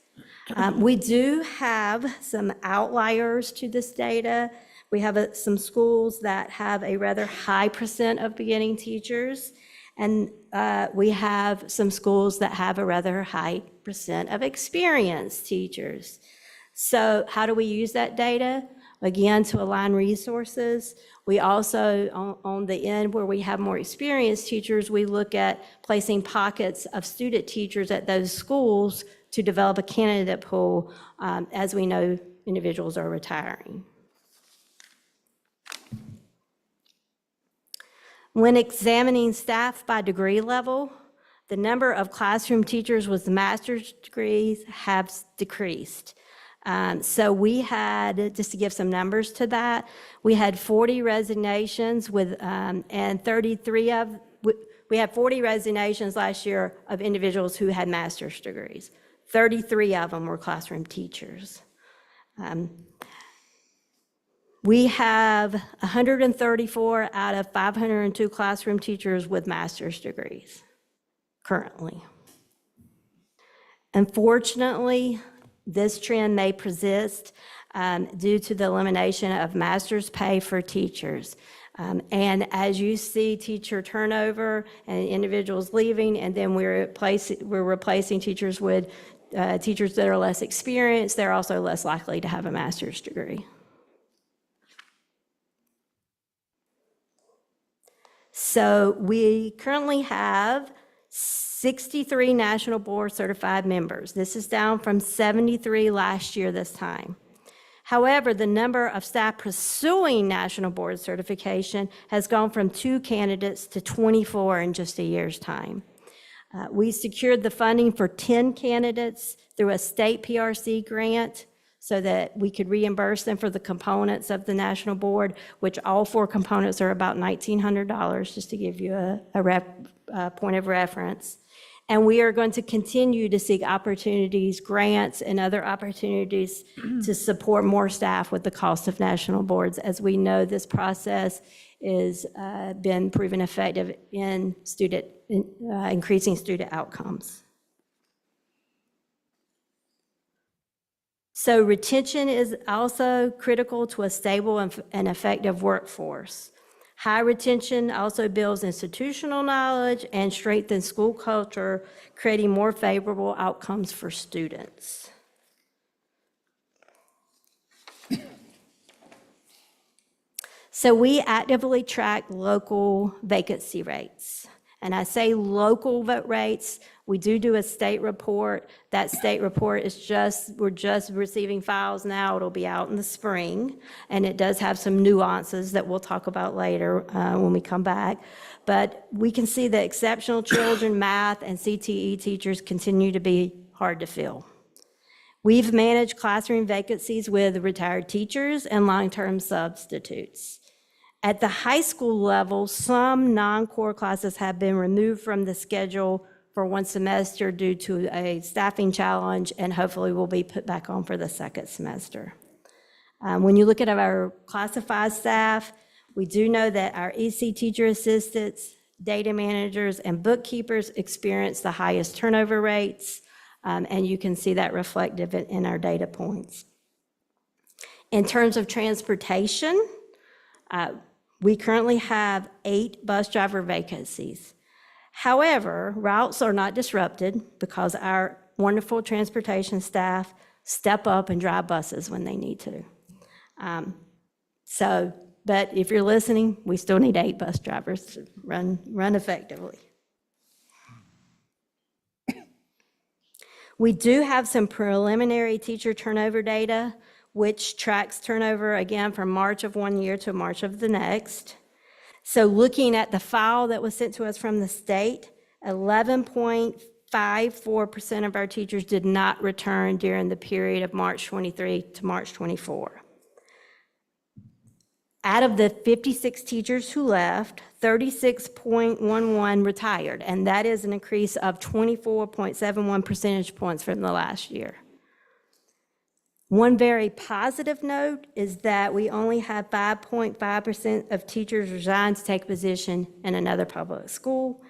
We do have some outliers to this data. We have some schools that have a rather high percent of beginning teachers, and we have some schools that have a rather high percent of experienced teachers. So how do we use that data? Again, to align resources. We also, on the end where we have more experienced teachers, we look at placing pockets of student teachers at those schools to develop a candidate pool as we know individuals are retiring. When examining staff by degree level, the number of classroom teachers with master's degrees has decreased. So we had, just to give some numbers to that, we had 40 resignations with, and 33 of, we had 40 resignations last year of individuals who had master's degrees. 33 of them were classroom teachers. We have 134 out of 502 classroom teachers with master's degrees currently. Unfortunately, this trend may persist due to the elimination of master's pay for teachers. And as you see teacher turnover and individuals leaving, and then we're replacing teachers with teachers that are less experienced, they're also less likely to have a master's degree. So we currently have 63 National Board Certified members. This is down from 73 last year this time. However, the number of staff pursuing National Board Certification has gone from 2 candidates to 24 in just a year's time. We secured the funding for 10 candidates through a state PRC grant so that we could reimburse them for the components of the national board, which all 4 components are about $1,900, just to give you a point of reference. And we are going to continue to seek opportunities, grants, and other opportunities to support more staff with the cost of national boards, as we know this process has been proven effective in increasing student outcomes. So retention is also critical to a stable and effective workforce. High retention also builds institutional knowledge and strengthens school culture, creating more favorable outcomes for students. So we actively track local vacancy rates. And I say local vote rates, we do a state report. That state report is we're just receiving files now. It'll be out in the spring. And it does have some nuances that we'll talk about later when we come back. But we can see that exceptional children, math, and CTE teachers continue to be hard to fill. We've managed classroom vacancies with retired teachers and long-term substitutes. At the high school level, some non-core classes have been removed from the schedule for one semester due to a staffing challenge, and hopefully will be put back on for the second semester. When you look at our classified staff, we do know that our EC teacher assistants, data managers, and bookkeepers experience the highest turnover rates, and you can see that reflected in our data points. In terms of transportation, we currently have 8 bus driver vacancies. However, routes are not disrupted because our wonderful transportation staff step up and drive buses when they need to. But if you're listening, we still need 8 bus drivers to run effectively. We do have some preliminary teacher turnover data, which tracks turnover again from March of one year to March of the next. So looking at the file that was sent to us from the state, 11.54% of our teachers did not return during the period of March 23 to March 24. Out of the 56 teachers who left, 36.11 retired, and that is an increase of 24.71 percentage points from the last year. One very positive note is that we only have 5.5% of teachers resign to take a position in another public school.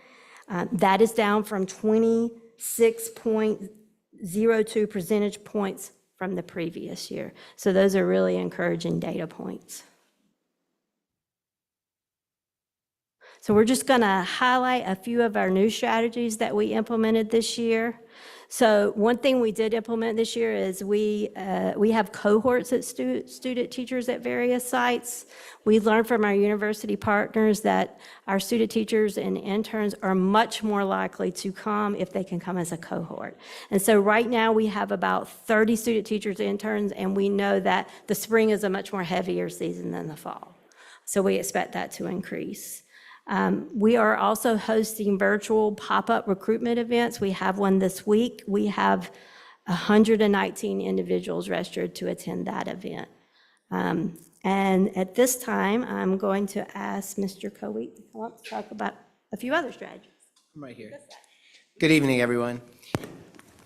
That is down from 26.02 percentage points from the previous year. So those are really encouraging data points. So we're just going to highlight a few of our new strategies that we implemented this year. So one thing we did implement this year is we have cohorts of student teachers at various sites. We learned from our university partners that our student teachers and interns are much more likely to come if they can come as a cohort. And so right now we have about 30 student teachers and interns, and we know that the spring is a much more heavier season than the fall. So we expect that to increase. We are also hosting virtual pop-up recruitment events. We have one this week. We have 119 individuals registered to attend that event. And at this time, I'm going to ask Mr. Coweet to come up to talk about a few other strategies. I'm right here. Good evening, everyone.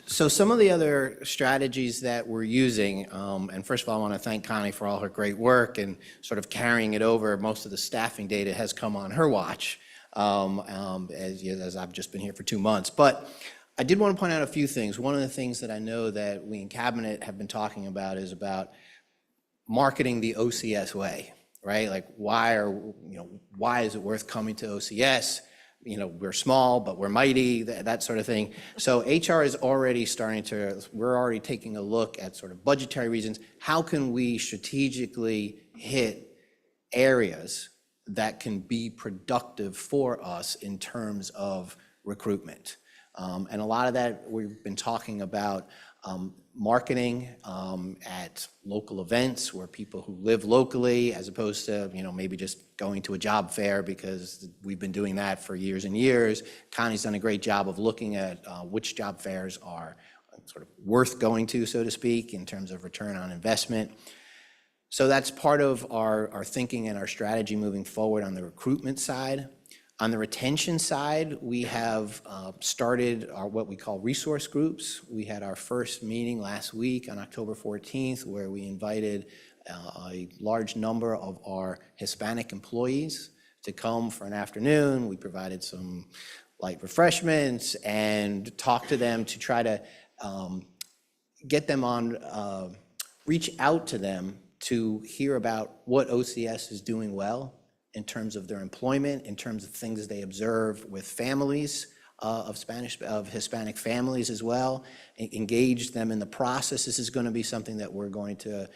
So some of the other strategies that we're using, and first of all, I want to thank Connie for all her great work and sort of carrying it over. Most of the staffing data has come on her watch, as I've just been here for 2 months. But I did want to point out a few things. One of the things that I know that we in Cabinet have been talking about is about marketing the OCS way, right? Like why is it worth coming to OCS? We're small, but we're mighty, that sort of thing. So HR is already we're already taking a look at sort of budgetary reasons. How can we strategically hit areas that can be productive for us in terms of recruitment? And a lot of that, we've been talking about marketing at local events where people who live locally, as opposed to, maybe just going to a job fair, because we've been doing that for years and years. Connie's done a great job of looking at which job fairs are sort of worth going to, so to speak, in terms of return on investment. So that's part of our thinking and our strategy moving forward on the recruitment side. On the retention side, we have started what we call resource groups. We had our first meeting last week on October 14th, where we invited a large number of our Hispanic employees to come for an afternoon. We provided some light refreshments and talked to them to try to get them on, reach out to them to hear about what OCS is doing well in terms of their employment, in terms of things they observe with families of Hispanic families as well, engage them in the process. This is going to be something that we're going to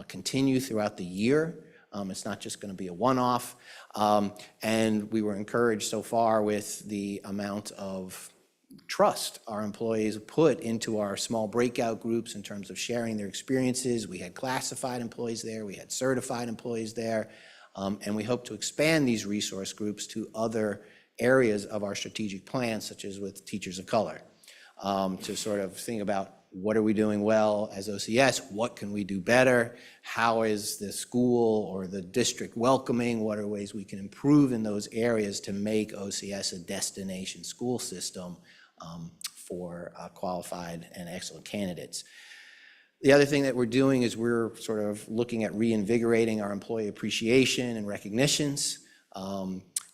continue throughout the year. It's not just going to be a one-off. And we were encouraged so far with the amount of trust our employees put into our small breakout groups in terms of sharing their experiences. We had classified employees there, we had certified employees there. And we hope to expand these resource groups to other areas of our strategic plan, such as with teachers of color, to sort of think about what are we doing well as OCS, what can we do better, how is the school or the district welcoming, what are ways we can improve in those areas to make OCS a destination school system for qualified and excellent candidates. The other thing that we're doing is we're sort of looking at reinvigorating our employee appreciation and recognitions.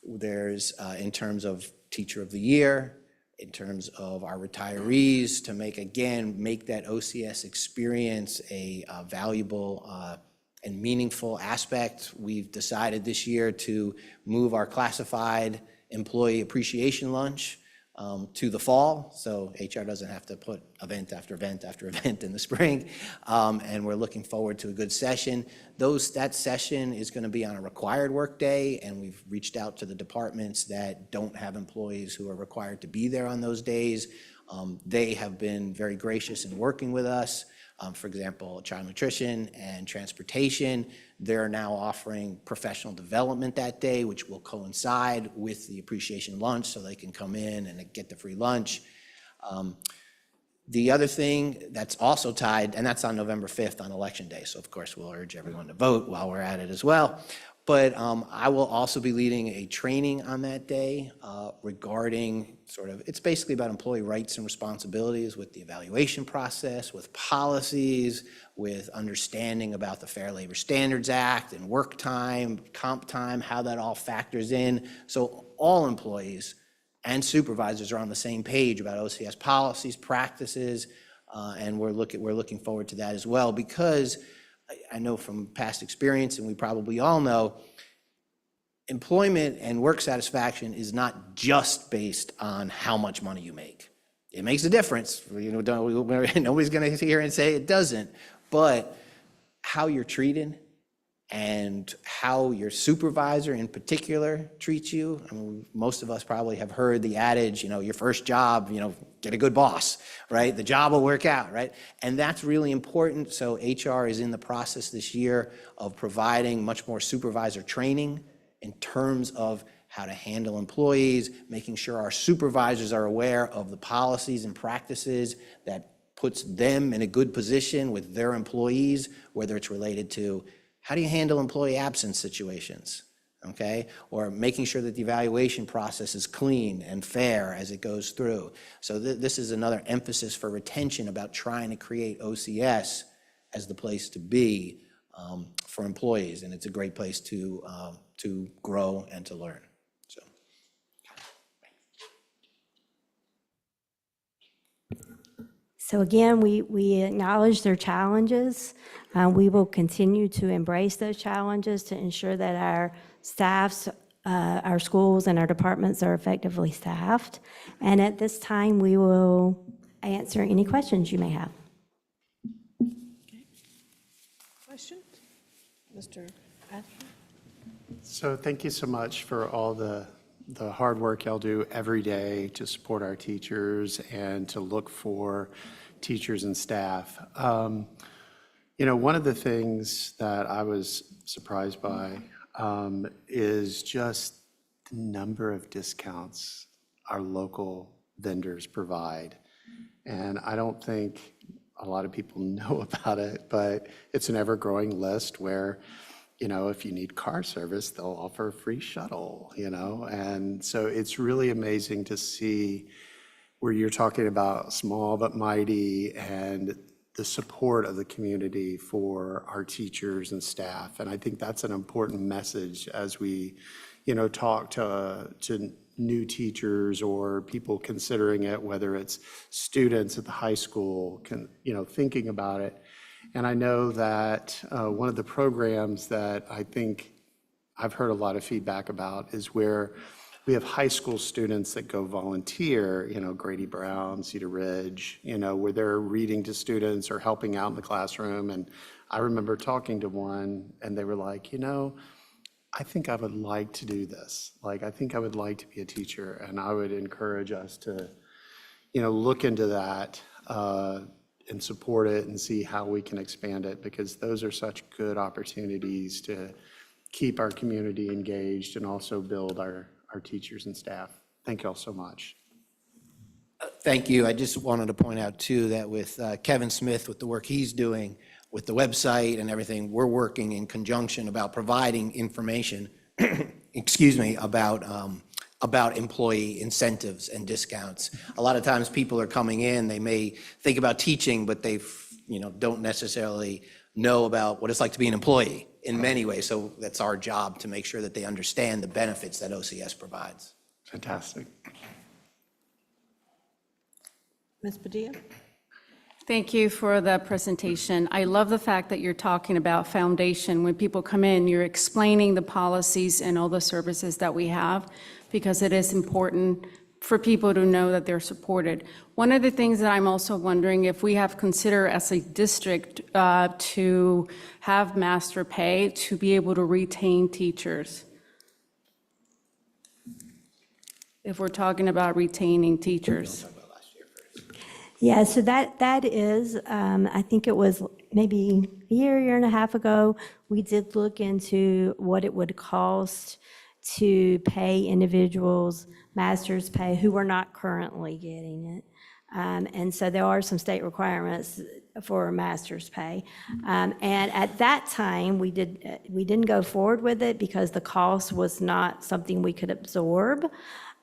There's, in terms of Teacher of the Year, in terms of our retirees, to make that OCS experience a valuable and meaningful aspect. We've decided this year to move our classified employee appreciation lunch to the fall, so HR doesn't have to put event after event after event in the spring, and we're looking forward to a good session. That session is going to be on a required work day, and we've reached out to the departments that don't have employees who are required to be there on those days. They have been very gracious in working with us. For example, child nutrition and transportation, they're now offering professional development that day, which will coincide with the appreciation lunch, so they can come in and get the free lunch. The other thing that's also tied, and that's on November 5th on Election Day, so of course we'll urge everyone to vote while we're at it as well. But I will also be leading a training on that day regarding it's basically about employee rights and responsibilities with the evaluation process, with policies, with understanding about the Fair Labor Standards Act and work time, comp time, how that all factors in. So all employees and supervisors are on the same page about OCS policies, practices, and we're looking forward to that as well, because I know from past experience, and we probably all know, employment and work satisfaction is not just based on how much money you make. It makes a difference. Nobody's going to sit here and say it doesn't, but how you're treated and how your supervisor in particular treats you. I mean, most of us probably have heard the adage, your first job, get a good boss, right? The job will work out, right? And that's really important. So HR is in the process this year of providing much more supervisor training in terms of how to handle employees, making sure our supervisors are aware of the policies and practices that puts them in a good position with their employees, whether it's related to how do you handle employee absence situations, okay? Or making sure that the evaluation process is clean and fair as it goes through. So this is another emphasis for retention about trying to create OCS as the place to be for employees, and it's a great place to grow and to learn. So again, we acknowledge their challenges. We will continue to embrace those challenges to ensure that our staffs, our schools and our departments are effectively staffed. And at this time, we will answer any questions you may have. Questions? Mr. Patrick? So thank you so much for all the the hard work y'all do every day to support our teachers and to look for teachers and staff. One of the things that I was surprised by is just the number of discounts our local vendors provide. And I don't think a lot of people know about it, but it's an ever-growing list where, if you need car service, they'll offer a free shuttle, And so it's really amazing to see where you're talking about small but mighty and the support of the community for our teachers and staff. And I think that's an important message as we, talk to new teachers or people considering it, whether it's students at the high school, thinking about it. And I know that one of the programs that I think I've heard a lot of feedback about is where we have high school students that go volunteer, Grady Brown, Cedar Ridge, where they're reading to students or helping out in the classroom. And I remember talking to one and they were like, I think I would like to do this. I think I would like to be a teacher, and I would encourage us to, look into that and support it and see how we can expand it, because those are such good opportunities to keep our community engaged and also build our teachers and staff. Thank you all so much. Thank you. I just wanted to point out, too, that with Kevin Smith, with the work he's doing with the website and everything, we're working in conjunction about providing information, about employee incentives and discounts. A lot of times people are coming in, they may think about teaching, but they don't necessarily know about what it's like to be an employee in many ways. So that's our job to make sure that they understand the benefits that OCS provides. Fantastic. Ms. Padilla? Thank you for the presentation. I love the fact that you're talking about foundation. When people come in, you're explaining the policies and all the services that we have, because it is important for people to know that they're supported. One of the things that I'm also wondering if we have considered as a district to have master pay to be able to retain teachers. If we're talking about retaining teachers. Yeah, so that is, I think it was maybe a year and a half ago, we did look into what it would cost to pay individuals master's pay who are not currently getting it. And so there are some state requirements for master's pay. And at that time, we didn't go forward with it because the cost was not something we could absorb.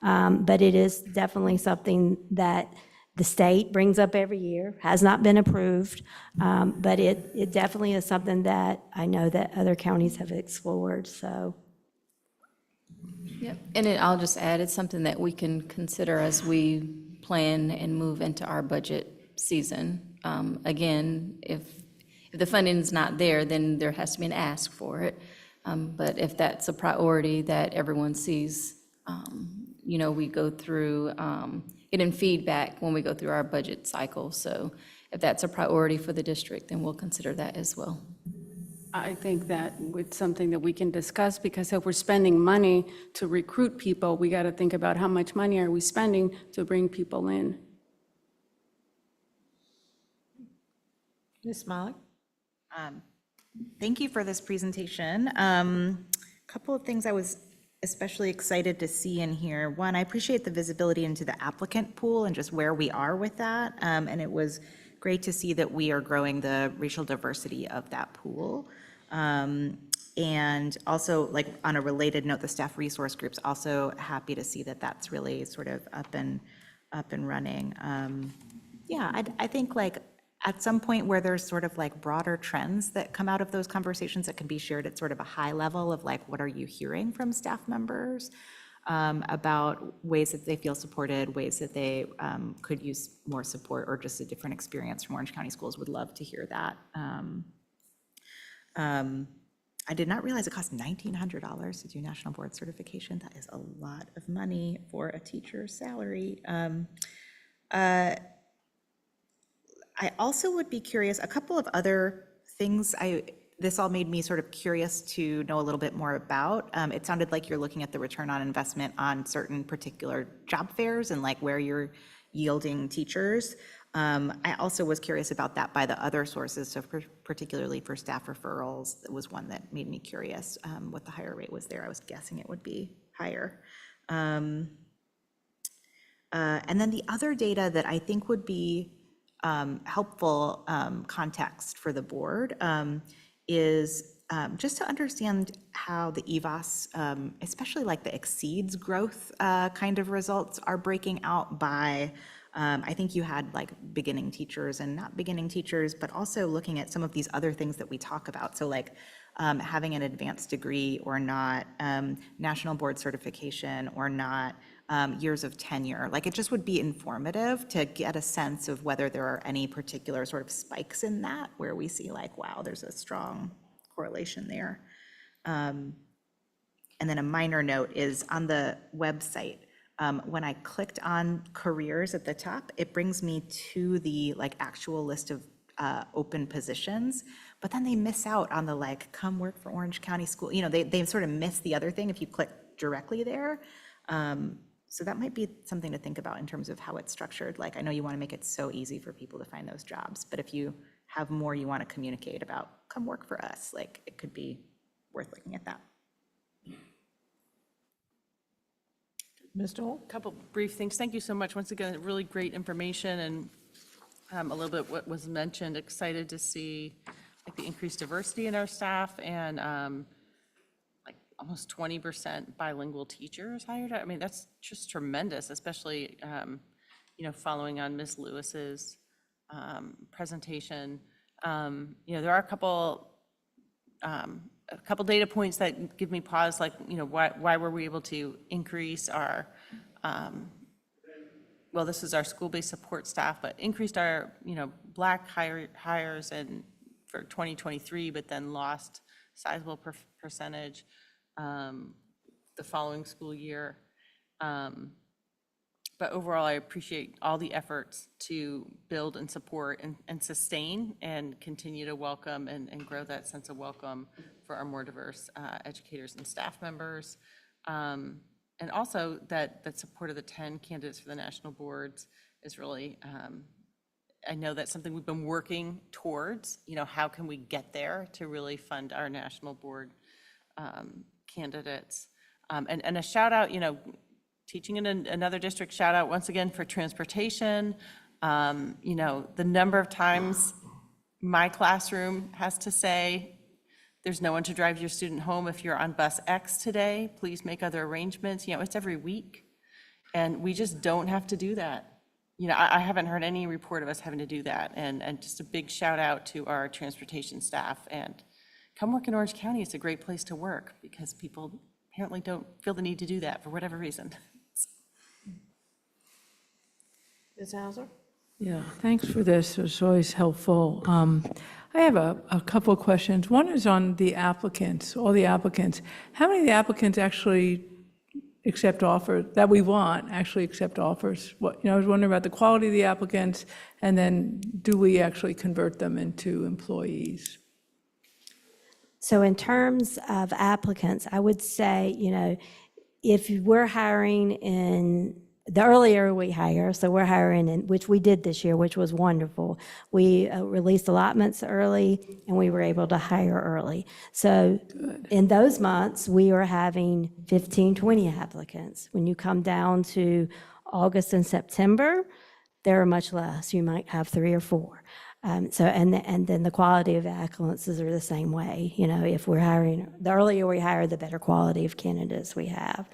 But it is definitely something that the state brings up every year, has not been approved, but it definitely is something that I know that other counties have explored, so. Yep, and I'll just add, it's something that we can consider as we plan and move into our budget season. Again, if the funding's not there, then there has to be an ask for it. But if that's a priority that everyone sees, we go through, getting feedback when we go through our budget cycle. So if that's a priority for the district, then we'll consider that as well. I think that it's something that we can discuss, because if we're spending money to recruit people, we got to think about how much money are we spending to bring people in. Ms. Smiley? Thank you for this presentation. A couple of things I was especially excited to see in here. One, I appreciate the visibility into the applicant pool and just where we are with that. And it was great to see that we are growing the racial diversity of that pool. And also, like, on a related note, the staff resource groups, also happy to see that that's really sort of up and running. Yeah, I think, like, at some point where there's sort of like broader trends that come out of those conversations that can be shared at sort of a high level of, like, what are you hearing from staff members about ways that they feel supported, ways that they could use more support, or just a different experience from Orange County Schools. Would love to hear that. I did not realize it cost $1,900 to do national board certification. That is a lot of money for a teacher's salary. I also would be curious, a couple of other things this all made me sort of curious to know a little bit more about. It sounded like you're looking at the return on investment on certain particular job fairs and like where you're yielding teachers. I also was curious about that by the other sources, so particularly for staff referrals, that was one that made me curious what the higher rate was there. I was guessing it would be higher. And then the other data that I think would be helpful context for the board is just to understand how the EVAS, especially like the exceeds growth kind of results, are breaking out by, I think you had like beginning teachers and not beginning teachers, but also looking at some of these other things that we talk about. So like having an advanced degree or not, national board certification or not, years of tenure. Like it just would be informative to get a sense of whether there are any particular sort of spikes in that where we see like, wow, there's a strong correlation there. And then a minor note is on the website, when I clicked on careers at the top, it brings me to the like actual list of open positions, but then they miss out on the like, come work for Orange County School. You know, they sort of miss the other thing if you click directly there. So that might be something to think about in terms of how it's structured. Like, I know you want to make it so easy for people to find those jobs, but if you have more you want to communicate about, come work for us, like it could be worth looking at that. Mr. Hall? Couple brief things. Thank you so much. Once again, really great information and a little bit what was mentioned. Excited to see like the increased diversity in our staff and almost 20% bilingual teachers hired. I mean, that's just tremendous, especially, you know, following on Ms. Lewis's presentation. You know, there are a couple data points that give me pause, like, you know, why were we able to increase our, well, this is our school-based support staff, but increased our, you know, Black hires and for 2023, but then lost sizable percentage the following school year. But overall, I appreciate all the efforts to build and support and sustain and continue to welcome and grow that sense of welcome for our more diverse educators and staff members. And also that support of the 10 candidates for the national boards is really, I know that's something we've been working towards. You know, how can we get there to really fund our national board candidates? And a shout out, you know, teaching in another district, shout out once again for transportation. You know, the number of times my classroom has to say, there's no one to drive your student home if you're on bus X today, please make other arrangements. You know, it's every week. And we just don't have to do that. You know, I haven't heard any report of us having to do that. And just a big shout out to our transportation staff. And come work in Orange County. It's a great place to work because people apparently don't feel the need to do that for whatever reason. Ms. Hauser? Yeah, thanks for this. It's always helpful. I have a couple of questions. One is on the applicants, all the applicants. How many of the applicants actually accept offers, that we want, actually accept offers? What, you know, I was wondering about the quality of the applicants, and then do we actually convert them into employees? So in terms of applicants, I would say, you know, if we're hiring in, the earlier we hire, so we're hiring in, which we did this year, which was wonderful. We released allotments early and we were able to hire early. So in those months, we were having 15, 20 applicants. When you come down to August and September, there are much less. You might have 3 or 4. So, and then the quality of applicants are the same way. You know, if we're hiring, the earlier we hire, the better quality of candidates we have.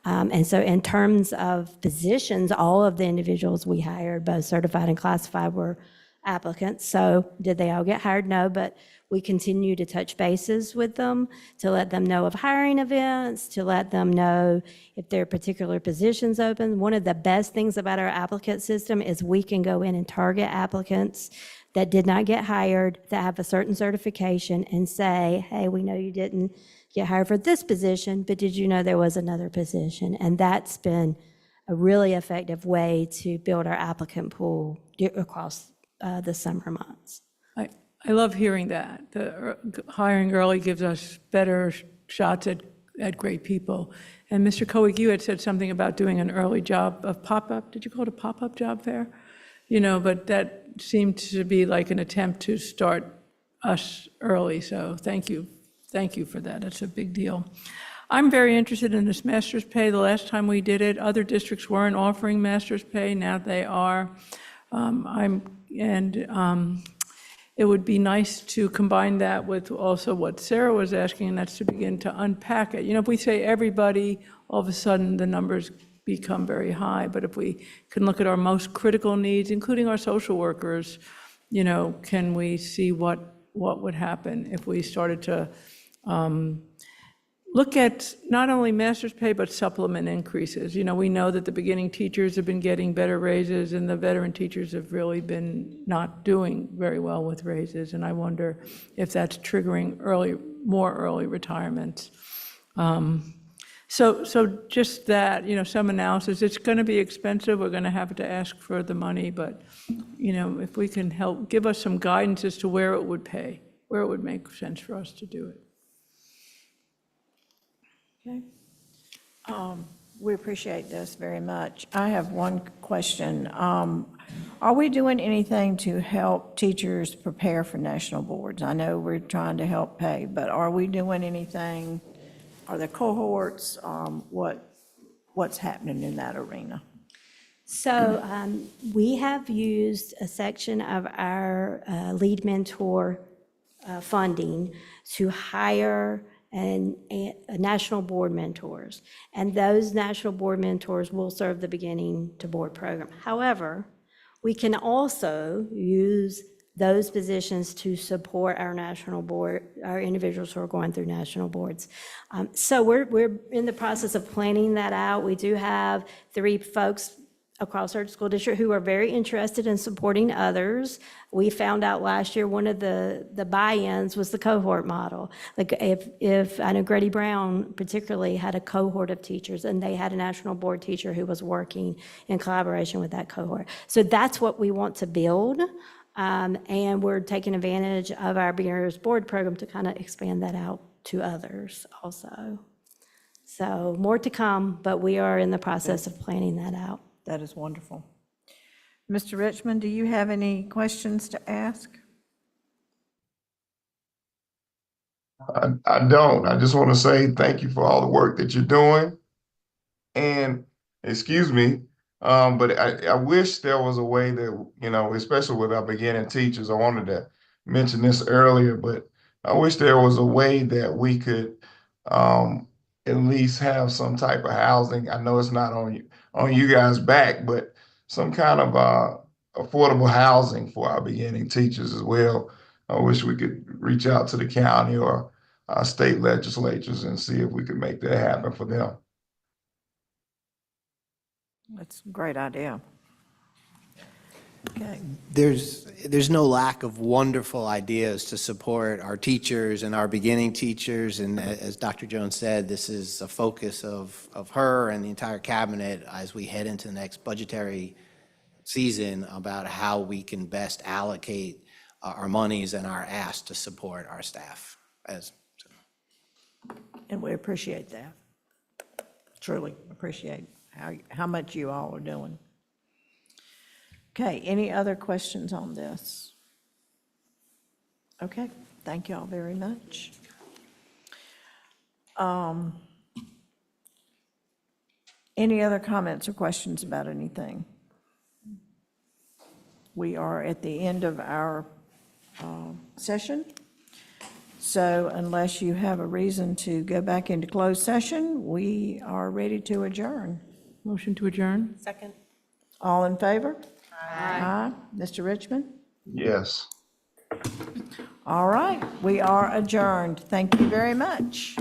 And so in terms of positions, all of the individuals we hired, both certified and classified, were applicants. So did they all get hired? No, but we continue to touch bases with them to let them know of hiring events, to let them know if there are particular positions open. One of the best things about our applicant system is we can go in and target applicants that did not get hired, that have a certain certification, and say, hey, we know you didn't get hired for this position, but did you know there was another position? And that's been a really effective way to build our applicant pool across the summer months. I I love hearing that. Hiring early gives us better shots at great people. And Mr. Cowick, you had said something about doing an early job of pop-up. Did you call it a pop-up job fair? But that seemed to be like an attempt to start us early. So thank you. Thank you for that. That's a big deal. I'm very interested in this master's pay. The last time we did it, other districts weren't offering master's pay. Now they are. It would be nice to combine that with also what Sarah was asking, and that's to begin to unpack it. If we say everybody, all of a sudden the numbers become very high. But if we can look at our most critical needs, including our social workers, can we see what would happen if we started to look at not only master's pay, but supplement increases. We know that the beginning teachers have been getting better raises, and the veteran teachers have really been not doing very well with raises. And I wonder if that's triggering more early retirements. So just that, some analysis. It's going to be expensive. We're going to have to ask for the money, but if we can help give us some guidance as to where it would pay, where it would make sense for us to do it. Okay. We appreciate this very much. I have one question. Are we doing anything to help teachers prepare for national boards? I know we're trying to help pay, but are we doing anything? Are there cohorts? What's happening in that arena? So we have used a section of our lead mentor funding to hire national board mentors. And those national board mentors will serve the beginning to board program. However, we can also use those positions to support our national board, our individuals who are going through national boards. So we're in the process of planning that out. We do have 3 folks across our school district who are very interested in supporting others. We found out last year one of the buy-ins was the cohort model. Like if I know Grady Brown particularly had a cohort of teachers, and they had a national board teacher who was working in collaboration with that cohort. So that's what we want to build. And we're taking advantage of our Beginners Board program to kind of expand that out to others also. So more to come, but we are in the process of planning that out. That is wonderful. Mr. Richmond, do you have any questions to ask? I don't. I just want to say thank you for all the work that you're doing. And excuse me, but I wish there was a way that, especially with our beginning teachers, I wanted to mention this earlier, but I wish there was a way that we could at least have some type of housing. I know it's not on you guys' back, but some kind of affordable housing for our beginning teachers as well. I wish we could reach out to the county or our state legislatures and see if we could make that happen for them. That's a great idea. Okay. There's no lack of wonderful ideas to support our teachers and our beginning teachers. And as Dr. Jones said, this is a focus of her and the entire cabinet as we head into the next budgetary season about how we can best allocate our monies and our asks to support our staff. And we appreciate that. Truly appreciate how much you all are doing. Okay, any other questions on this? Okay, thank you all very much. Any other comments or questions about anything? We are at the end of our session. So unless you have a reason to go back into closed session, we are ready to adjourn. Motion to adjourn? Second. All in favor? Aye. Mr. Richmond? Yes. All right, we are adjourned. Thank you very much.